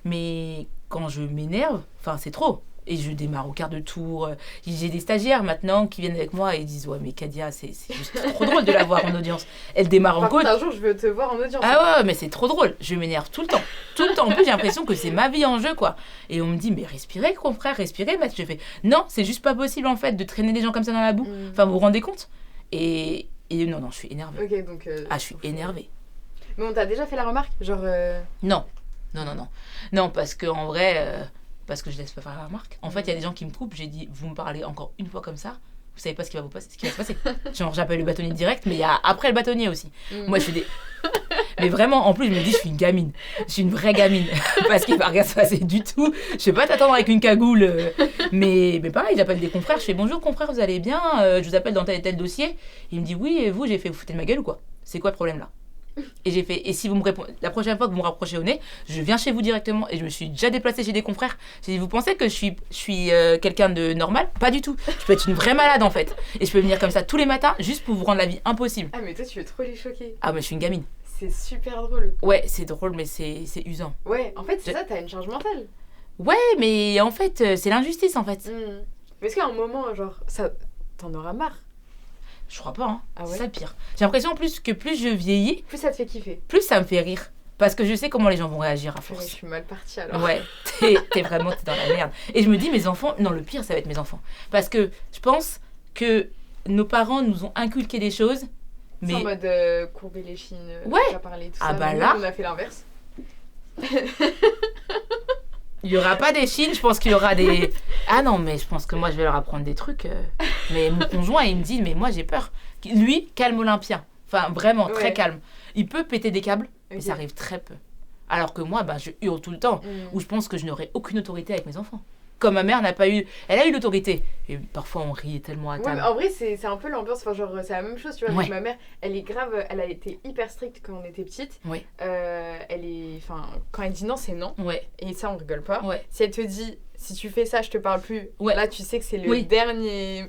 mais quand je m'énerve, enfin c'est trop. Et je démarre au quart de tour. J'ai des stagiaires maintenant qui viennent avec moi et ils disent « Ouais, mais Kadia, c'est juste trop drôle de la voir en audience. » Elle démarre en coach. Un jour, je veux te voir en audience. Ah ouais, mais c'est trop drôle. Je m'énerve tout le temps. Tout le temps. En plus, j'ai l'impression que c'est ma vie en jeu, quoi. Et on me dit « Mais respirez, confrère, respirez, maître. » Je fais « Non, c'est juste pas possible, en fait, de traîner les gens comme ça dans la boue. Enfin, vous vous rendez compte ? Et non, je suis énervée. Ok, donc... je suis énervée. Mais on t'a déjà fait la remarque ? Genre... Non, parce qu'en vrai... parce que je laisse pas faire la remarque. En fait, il y a des gens qui me coupent, j'ai dit, vous me parlez encore une fois comme ça, vous savez pas ce qui va se passer. Genre, j'appelle le bâtonnier direct, mais il y a après le bâtonnier aussi. Moi, je fais des... Mais vraiment, en plus, je me dis, je suis une gamine. Je suis une vraie gamine. Parce qu'il va rien se passer du tout. Je vais pas t'attendre avec une cagoule. Mais pareil, j'appelle des confrères. Je fais bonjour confrères, vous allez bien? Je vous appelle dans tel et tel dossier. Il me dit oui, et vous? J'ai fait, vous foutez de ma gueule ou quoi? C'est quoi le problème là? Et j'ai fait, et si vous me répondez, la prochaine fois que vous me rapprochez au nez, je viens chez vous directement. Et je me suis déjà déplacée chez des confrères. J'ai dit, vous pensez que je suis quelqu'un de normal? Pas du tout. Je peux être une vraie malade en fait. Et je peux venir comme ça tous les matins juste pour vous rendre la vie impossible. Ah, mais toi, tu veux trop les choquer. Ah, mais je suis une gamine. C'est super drôle. Ouais, c'est drôle, mais c'est usant. Ouais, en fait, c'est ça, t'as une charge mentale. Ouais, mais en fait, c'est l'injustice en fait. Mais est-ce qu'à un moment, genre, ça, t'en auras marre? Je crois pas, hein. Ah ouais? C'est ça le pire. J'ai l'impression en plus que plus je vieillis, Plus ça te fait kiffer. plus ça me fait rire. Parce que je sais comment les gens vont réagir à Ouais, je force. suis mal partie alors. Ouais, t'es vraiment dans la merde. Et je me dis, mes enfants, non, le pire, ça va être mes enfants. Parce que je pense que nos parents nous ont inculqué des choses, C'est mais en mode courber les chines, Ouais. pas parler, tout Ah ça. bah Nous, là. on a fait l'inverse. il y aura pas des chines, je pense qu'il y aura des... Ah non, mais je pense que moi, je vais leur apprendre des trucs. Mais mon conjoint, il me dit, mais moi, j'ai peur. Lui, calme olympien. Enfin, vraiment, très Ouais. calme. Il peut péter des câbles, mais Ok. ça arrive très peu. Alors que moi, je hurle tout le temps. Où je pense que je n'aurais aucune autorité avec mes enfants. Comme ma mère n'a pas eu... Elle a eu l'autorité. Et parfois, on riait tellement à Ouais, table. mais en vrai, c'est un peu l'ambiance. Enfin, genre, c'est la même chose, tu vois. Ouais. Avec ma mère, elle est grave. Elle a été hyper stricte quand on était petite. Ouais. Elle est. Enfin, quand elle dit non, c'est non. Ouais, Et ça, on rigole pas. ouais. Si elle te dit, si tu fais ça, je te parle plus. Ouais. Là, tu sais que c'est le Oui.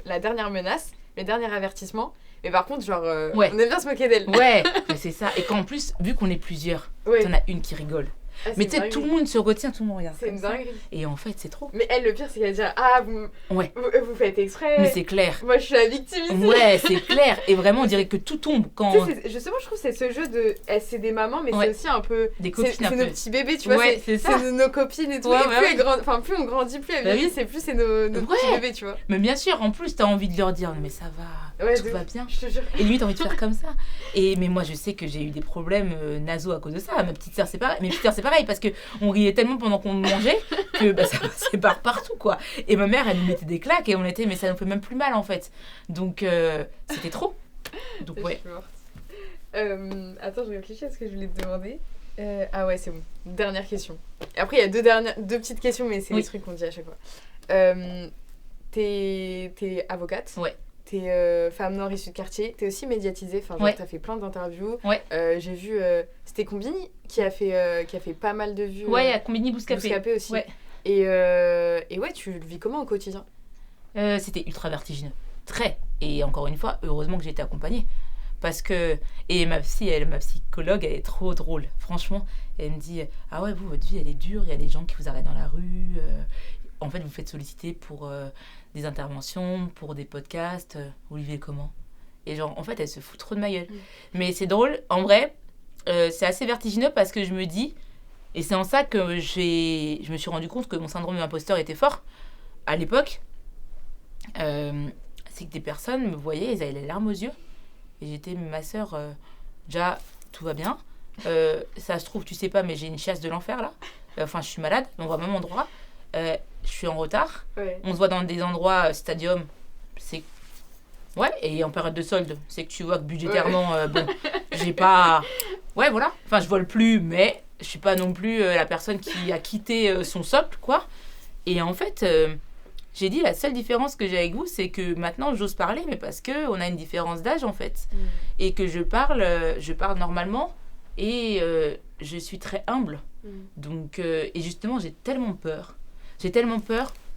la dernière menace, le dernier avertissement. Mais par contre, genre, Ouais. on aime bien se moquer d'elle. Ouais, mais c'est ça. Et qu'en plus, vu qu'on est plusieurs, Ouais. t'en as une qui rigole. Ah, Mais c'est tu sais, dingue. tout le monde se retient, tout le monde regarde. C'est comme une ça. dinguerie. Et en fait, c'est trop. Mais elle, le pire, c'est qu'elle dit ah, Ouais. vous faites exprès. Mais c'est clair. Moi, je suis la victime ici. Ouais, c'est clair. Et vraiment, on dirait que tout tombe quand... Tu sais, justement, je trouve que c'est ce jeu de. C'est des mamans, mais Ouais. c'est aussi un peu. Des C'est copines un nos peu. petits bébés, tu vois. Ouais, c'est ça. nos copines et tout. Ouais, et ouais, plus, ouais. plus on grandit, plus elles Bah oui. vieillissent, et plus c'est nos Ouais. petits bébés, tu vois. Mais bien sûr, en plus, t'as envie de leur dire, mais ça va, Ouais, tout de va ouf. bien. Je te jure. Et lui, t'as envie de faire comme ça. Mais moi, je sais que j'ai eu des problèmes nasaux à cause de ça. Ma petite sœur, c'est pareil. Mes petites sœurs, c'est pareil, parce qu'on riait tellement pendant qu'on mangeait que ça passait par partout, quoi. Et ma mère, elle nous mettait des claques et on était, mais ça nous fait même plus mal, en fait. Donc, c'était trop. Donc, Je ouais. suis morte. Attends, je réfléchis à ce que je voulais te demander. Ah ouais, c'est bon. Dernière question. Et après, il y a deux petites questions, mais c'est Oui. les trucs qu'on dit à chaque fois. T'es avocate. Ouais. T'es femme noire issue de quartier. T'es aussi médiatisée. Enfin, genre, Ouais. t'as fait plein d'interviews. Ouais. J'ai vu... C'était Combini qui a fait pas mal de vues. Ouais, il y a Combini Bouscapé. Bouscapé aussi. Ouais. Et ouais, tu le vis comment au quotidien? C'était ultra vertigineux. Très. Et encore une fois, heureusement que j'ai été accompagnée. Parce que... Et ma psychologue, elle est trop drôle. Franchement, elle me dit, ah ouais, vous, votre vie, elle est dure. Il y a des gens qui vous arrêtent dans la rue. En fait, vous faites solliciter pour des interventions, pour des podcasts. Vous vivez comment? Et genre, en fait, elle se fout trop de ma gueule. Mais c'est drôle. En vrai, c'est assez vertigineux parce que je me dis... Et c'est en ça que je me suis rendu compte que mon syndrome de l'imposteur était fort. À l'époque, c'est que des personnes me voyaient, elles avaient les larmes aux yeux. Et j'étais, ma sœur, déjà, tout va bien. Ça se trouve, tu sais pas, mais j'ai une chiasse de l'enfer, là. Enfin, je suis malade, on va au même endroit. Je suis en retard. Ouais. On se voit dans des endroits, stadium. C'est... Ouais, et en période de solde, c'est que tu vois que budgétairement, bon, j'ai pas... Ouais, voilà. Enfin, je vole plus, mais je suis pas non plus la personne qui a quitté son socle, quoi. Et en fait... j'ai dit, la seule différence que j'ai avec vous, c'est que maintenant, j'ose parler, mais parce qu'on a une différence d'âge, en fait. Et que je parle normalement, et je suis très humble. Donc, et justement, j'ai tellement peur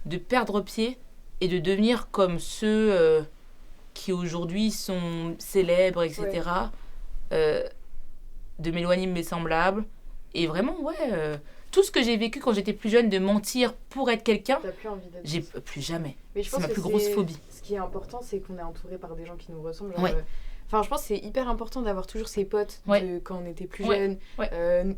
de perdre pied et de devenir comme ceux qui aujourd'hui sont célèbres, etc. De m'éloigner de mes semblables. Et vraiment, tout ce que j'ai vécu quand j'étais plus jeune, de mentir pour être quelqu'un, T'as plus envie d'être... j'ai plus jamais. Mais je C'est pense ma que plus grosse phobie. Ce qui est important, c'est qu'on est entouré par des gens qui nous ressemblent. Genre, Ouais. Enfin, je pense que c'est hyper important d'avoir toujours ses potes Ouais. de quand on était plus Ouais. jeunes. Ouais.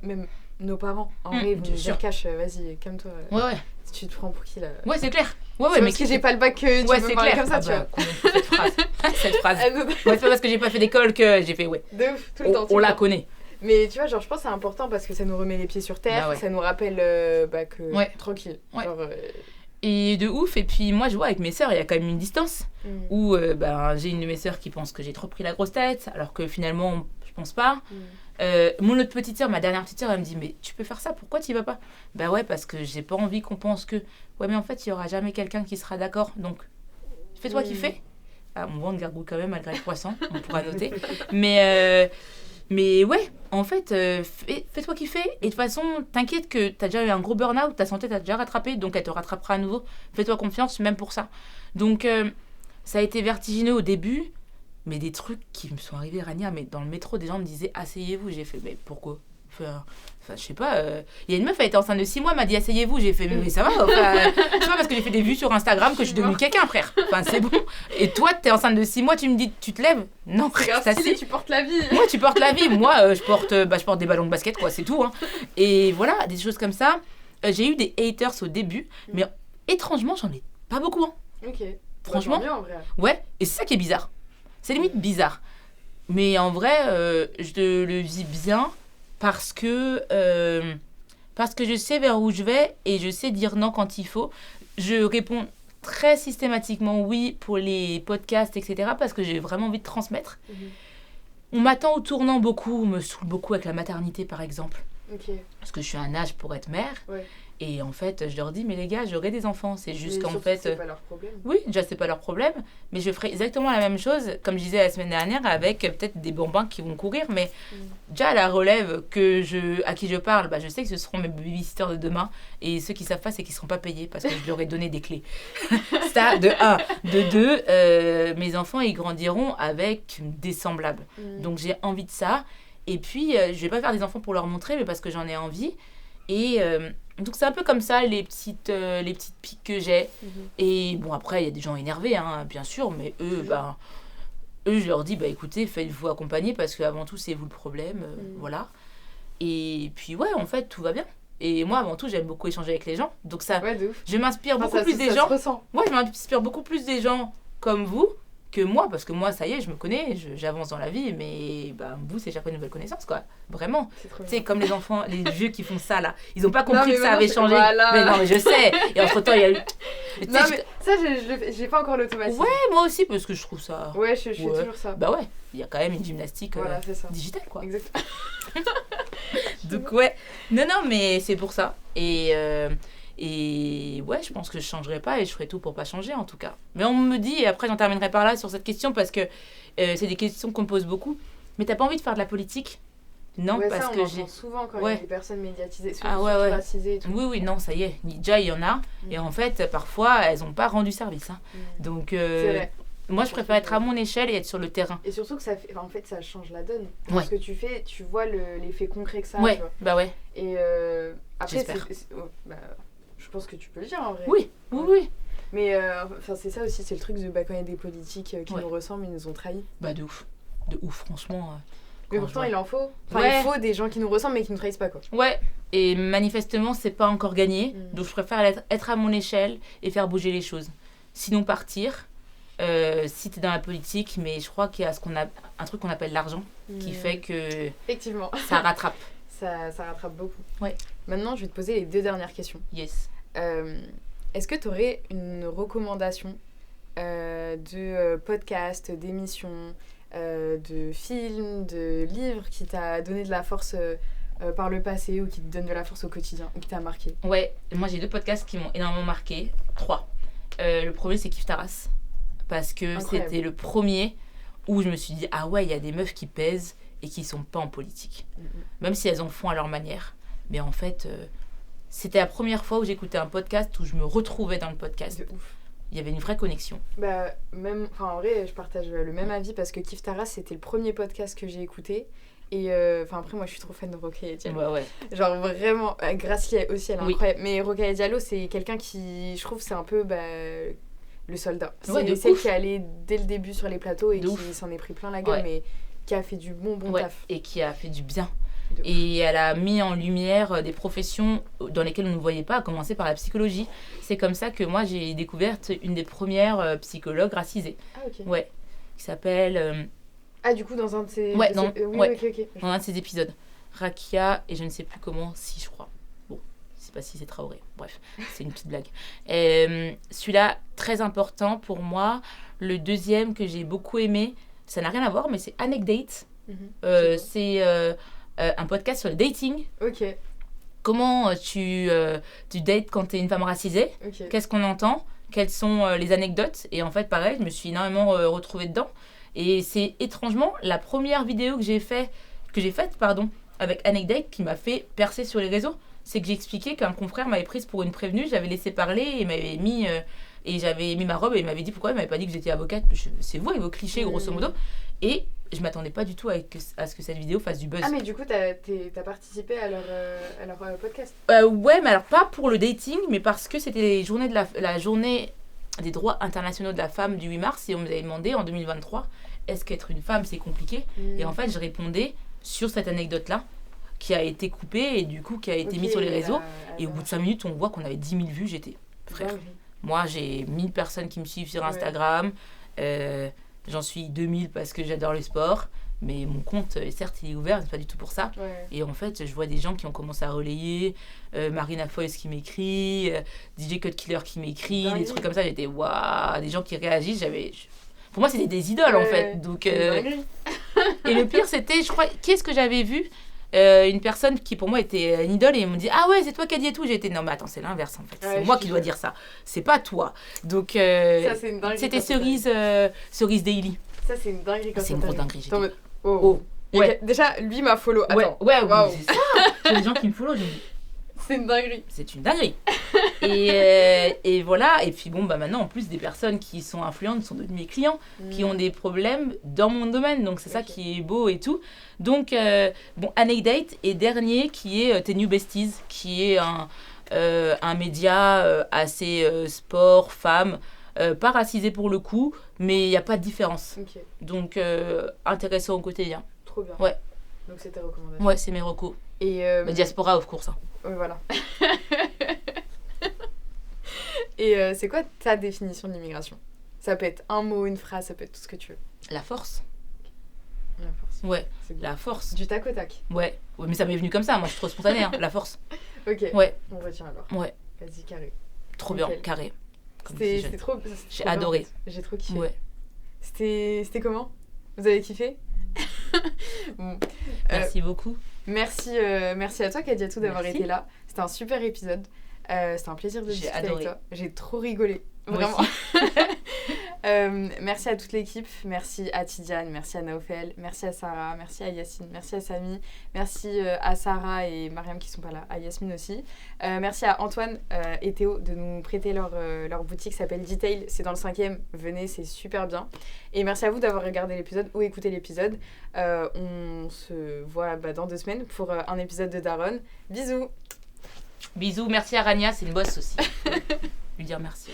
Même nos parents. En Mm, vrai, ils vont bien nous dire sûr. cache, vas-y, calme-toi. Ouais. Si tu te prends pour qui là? Ouais, c'est clair. Ouais, C'est mais parce que j'ai pas le bac que tu ouais, peux c'est parler clair. comme ça, Ah tu bah, vois. combien de fois cette phrase. Cette phrase. Ah, non, Ouais, c'est pas parce que j'ai pas fait d'école que j'ai fait ouais. de ouf, tout le temps. tout On le la temps. connaît. Mais tu vois, genre, je pense que c'est important parce que ça nous remet les pieds sur terre, Bah ouais. ça nous rappelle que Ouais. tranquille. Ouais. Genre, Et de ouf. Et puis moi, je vois avec mes sœurs, il y a quand même une distance où j'ai une de mes sœurs qui pense que j'ai trop pris la grosse tête, alors que finalement, je pense pas. Mon autre petite sœur, ma dernière petite sœur, elle me dit mais tu peux faire ça, pourquoi tu y vas pas? Bah ouais, parce que j'ai pas envie qu'on pense que ouais mais en fait il y aura jamais quelqu'un qui sera d'accord, donc fais-toi kiffer. Ah, mon ventre gargouille quand même malgré le croissant, on pourra noter. Mais ouais, en fait, fais-toi kiffer. Et de toute façon, t'inquiète que t'as déjà eu un gros burn-out, ta santé t'a déjà rattrapé, donc elle te rattrapera à nouveau. Fais-toi confiance, même pour ça. Donc, ça a été vertigineux au début, mais des trucs qui me sont arrivés, Rania, mais dans le métro, des gens me disaient « Asseyez-vous ». J'ai fait « Mais pourquoi ?» Enfin, je sais pas. Il y a une meuf, elle était enceinte de 6 mois, elle m'a dit asseyez-vous. J'ai fait mais ça va. C'est pas parce que j'ai fait des vues sur Instagram que je suis devenue quelqu'un, frère. Enfin, c'est bon. Et toi, t'es enceinte de 6 mois, tu me dis tu te lèves? Non, frère, ça c'est. Tu portes la vie. Moi, tu portes la vie. Moi, je porte des ballons de basket, quoi, c'est tout. Hein. Et voilà, des choses comme ça. J'ai eu des haters au début, mais étrangement, j'en ai pas beaucoup. Hein. Ok. Franchement. Bien, en vrai. Ouais, et c'est ça qui est bizarre. C'est limite bizarre. Mais en vrai, je le vis bien. Parce que je sais vers où je vais et je sais dire non quand il faut. Je réponds très systématiquement oui pour les podcasts, etc. parce que j'ai vraiment envie de transmettre. On m'attend au tournant beaucoup, on me saoule beaucoup avec la maternité par exemple. Parce que je suis à un âge pour être mère. Ouais. Et en fait, je leur dis, mais les gars, j'aurai des enfants. C'est juste qu'en fait. C'est pas leur problème. Oui, déjà, c'est pas leur problème. Mais je ferai exactement la même chose, comme je disais la semaine dernière, avec peut-être des bambins qui vont courir. Mais déjà, à la relève à qui je parle, bah, je sais que ce seront mes babysitters de demain. Et ceux qui savent pas, c'est qu'ils seront pas payés parce que je leur ai donné des clés. Ça, de un. De deux, mes enfants, ils grandiront avec des semblables. Donc, j'ai envie de ça. Et puis, je vais pas faire des enfants pour leur montrer, mais parce que j'en ai envie. Et donc c'est un peu comme ça les petites piques que j'ai. Et bon après il y a des gens énervés hein, bien sûr, mais eux je leur dis bah écoutez faites-vous accompagner parce qu'avant tout c'est vous le problème, voilà. Et puis ouais en fait tout va bien. Et moi avant tout j'aime beaucoup échanger avec les gens, donc ça je m'inspire beaucoup plus des gens. Moi je m'inspire beaucoup plus des gens comme vous que moi, parce que moi, ça y est, je me connais, j'avance dans la vie, mais bah, vous, c'est chaque fois une nouvelle connaissance, quoi. Vraiment. Tu sais, comme les enfants, les vieux qui font ça, là. Ils n'ont pas compris que ça avait changé. Voilà. Mais non, mais je sais. Et entre-temps, il y a eu... Non, mais ça, j'ai pas encore l'automatisme. Ouais, moi aussi, parce que je trouve ça... Ouais, je suis toujours ça. Bah ouais, il y a quand même une gymnastique digitale, quoi. Exactement. Donc, ouais. Non, mais c'est pour ça. Et ouais, je pense que je changerai pas et je ferai tout pour pas changer en tout cas. Mais on me dit, et après j'en terminerai par là sur cette question parce que c'est des questions qu'on me pose beaucoup. Mais t'as pas envie de faire de la politique? Non, ouais, parce ça, que j'ai. On souvent quand il y a des personnes médiatisées, racisées et tout. Oui, non, ça y est. Déjà, il y en a. Et en fait, parfois, elles ont pas rendu service. Hein. Donc, c'est vrai. Moi, je préfère être à mon échelle et être sur le terrain. Et surtout que ça fait, en fait, ça change la donne. Ce que tu fais, tu vois l'effet concret que ça a. Ouais, bah ouais. Et après, j'espère. Je pense que tu peux le dire en vrai. Oui. Mais c'est ça aussi, c'est le truc de quand il y a des politiques qui nous ressemblent, ils nous ont trahis. Bah de ouf, franchement. Mais pourtant, il en faut. Enfin, il faut des gens qui nous ressemblent mais qui nous trahissent pas, quoi. Ouais, et manifestement, c'est pas encore gagné. Donc je préfère être à mon échelle et faire bouger les choses. Sinon, partir. Si t'es dans la politique, mais je crois qu'il y a un truc qu'on appelle l'argent qui fait que. Effectivement. Ça rattrape. Ça rattrape beaucoup. Ouais. Maintenant, je vais te poser les 2 dernières questions. Yes. Est-ce que tu aurais une recommandation de podcast, d'émission, de film, de livre qui t'a donné de la force par le passé ou qui te donne de la force au quotidien ou qui t'a marqué? Ouais, moi j'ai 2 podcasts qui m'ont énormément marqué. 3. Le premier, c'est Kiffe ta race. Parce que c'était le premier où je me suis dit, ah ouais, il y a des meufs qui pèsent et qui sont pas en politique. Même si elles en font à leur manière. Mais en fait, c'était la première fois où j'écoutais un podcast où je me retrouvais dans le podcast. De ouf. Il y avait une vraie connexion. Bah, en vrai, je partage le même avis parce que Kiffe ta race, c'était le premier podcast que j'ai écouté. Et après, moi, je suis trop fan de Rokhaya Diallo. Ouais. Genre vraiment, Gracie aussi, elle est incroyable. Mais Rokhaya Diallo, c'est quelqu'un qui, je trouve, c'est un peu le soldat. C'est celle qui est allée dès le début sur les plateaux et qui s'en est pris plein la gueule, mais qui a fait du bon taf. Et qui a fait du bien. Et elle a mis en lumière des professions dans lesquelles on ne voyait pas, à commencer par la psychologie. C'est comme ça que moi, j'ai découvert une des premières psychologues racisées. Ah, ok. Ouais, qui s'appelle... du coup, dans un de ces... Dans un de ces épisodes. Rakia, et je ne sais plus comment, je crois. Bon, je sais pas si c'est Traoré. Bref, c'est une petite blague. Celui-là, très important pour moi. Le deuxième que j'ai beaucoup aimé, ça n'a rien à voir, mais c'est Anecdate. C'est un podcast sur le dating. Ok. Comment tu dates quand t'es une femme racisée. Ok. Qu'est-ce qu'on entend. Quelles sont les anecdotes. Et en fait, pareil, je me suis énormément retrouvée dedans. Et c'est étrangement la première vidéo que j'ai faite avec Anecdate qui m'a fait percer sur les réseaux. C'est que j'ai expliqué qu'un confrère m'avait prise pour une prévenue, j'avais laissé parler et m'avait mis et j'avais mis ma robe et il m'avait dit pourquoi il m'avait pas dit que j'étais avocate. C'est vous et vos clichés grosso modo. Et je m'attendais pas du tout à ce que cette vidéo fasse du buzz. Ah mais du coup t'as participé à leur podcast. Ouais, mais alors pas pour le dating, mais parce que c'était les journées la journée des droits internationaux de la femme du 8 mars et on me avait demandé en 2023 est-ce qu'être une femme c'est compliqué. Et en fait je répondais sur cette anecdote là qui a été coupée et du coup qui a été mise sur les réseaux et au bout de 5 minutes on voit qu'on avait 10 000 vues. J'étais frère, moi j'ai 1000 personnes qui me suivent sur Instagram, j'en suis 2000 parce que j'adore le sport. Mais mon compte, certes, il est ouvert, c'est pas du tout pour ça. Et en fait, je vois des gens qui ont commencé à relayer, Marina Foïs qui m'écrit, DJ Cut Killer qui m'écrit, des trucs comme ça. J'étais waouh, des gens qui réagissent. Pour moi, c'était des idoles en fait. Donc, et le pire, c'était, je crois, qu'est-ce que j'avais vu une personne qui pour moi était une idole et ils m'ont dit ah ouais, c'est toi qui as dit et tout. J'ai été non, mais attends, c'est l'inverse en fait. C'est moi qui dois dire ça. C'est pas toi. Donc, ça, c'était Cerise Daily. Ça, c'est une dinguerie quand c'est une grosse dinguerie. Ouais. Déjà, lui m'a follow. Attends. Ouais, c'est ça. J'ai des gens qui me follow, je me dis. C'est une dinguerie. C'est une dinguerie. et voilà. Et puis bon, bah maintenant, en plus, des personnes qui sont influentes sont devenues mes clients, qui ont des problèmes dans mon domaine. Donc, c'est ça qui est beau et tout. Donc, bon, Anecdate. Et dernier, qui est The New Besties, qui est un média assez sport, femme. Pas racisé pour le coup, mais il n'y a pas de différence. Donc, intéressant au quotidien. Trop bien. Ouais. Donc, c'est tes recommandations. Ouais, c'est mes recos. Et Diaspora, of course. Hein. Voilà. Et c'est quoi ta définition de l'immigration ? Ça peut être un mot, une phrase, ça peut être tout ce que tu veux. La force. La force. Ouais, la force. Du tac au tac. Ouais, mais ça m'est venu comme ça, moi je suis trop spontanée, hein. La force. Ok. Ouais. On retient alors. Ouais. Vas-y, carré. Trop bien, carré. C'était trop. J'ai adoré. Bien, j'ai trop kiffé. Ouais. C'était comment ? Vous avez kiffé ? Bon. Merci beaucoup. Merci à toi, Kadiatou, d'avoir été là. C'était un super épisode. C'était un plaisir de discuter avec toi. J'ai trop rigolé. Vraiment. Merci à toute l'équipe. Merci à Tidiane, merci à Naofel, merci à Sarah, merci à Yacine, merci à Samy, merci à Sarah et Mariam qui sont pas là, à Yasmine aussi. Merci à Antoine et Théo de nous prêter leur boutique qui s'appelle Detail. C'est dans le 5e. Venez, c'est super bien. Et merci à vous d'avoir regardé l'épisode ou écouté l'épisode. On se voit dans 2 semaines pour un épisode de Daronne. Bisous. Bisous, merci à Rania, c'est une boss aussi. Lui dire merci.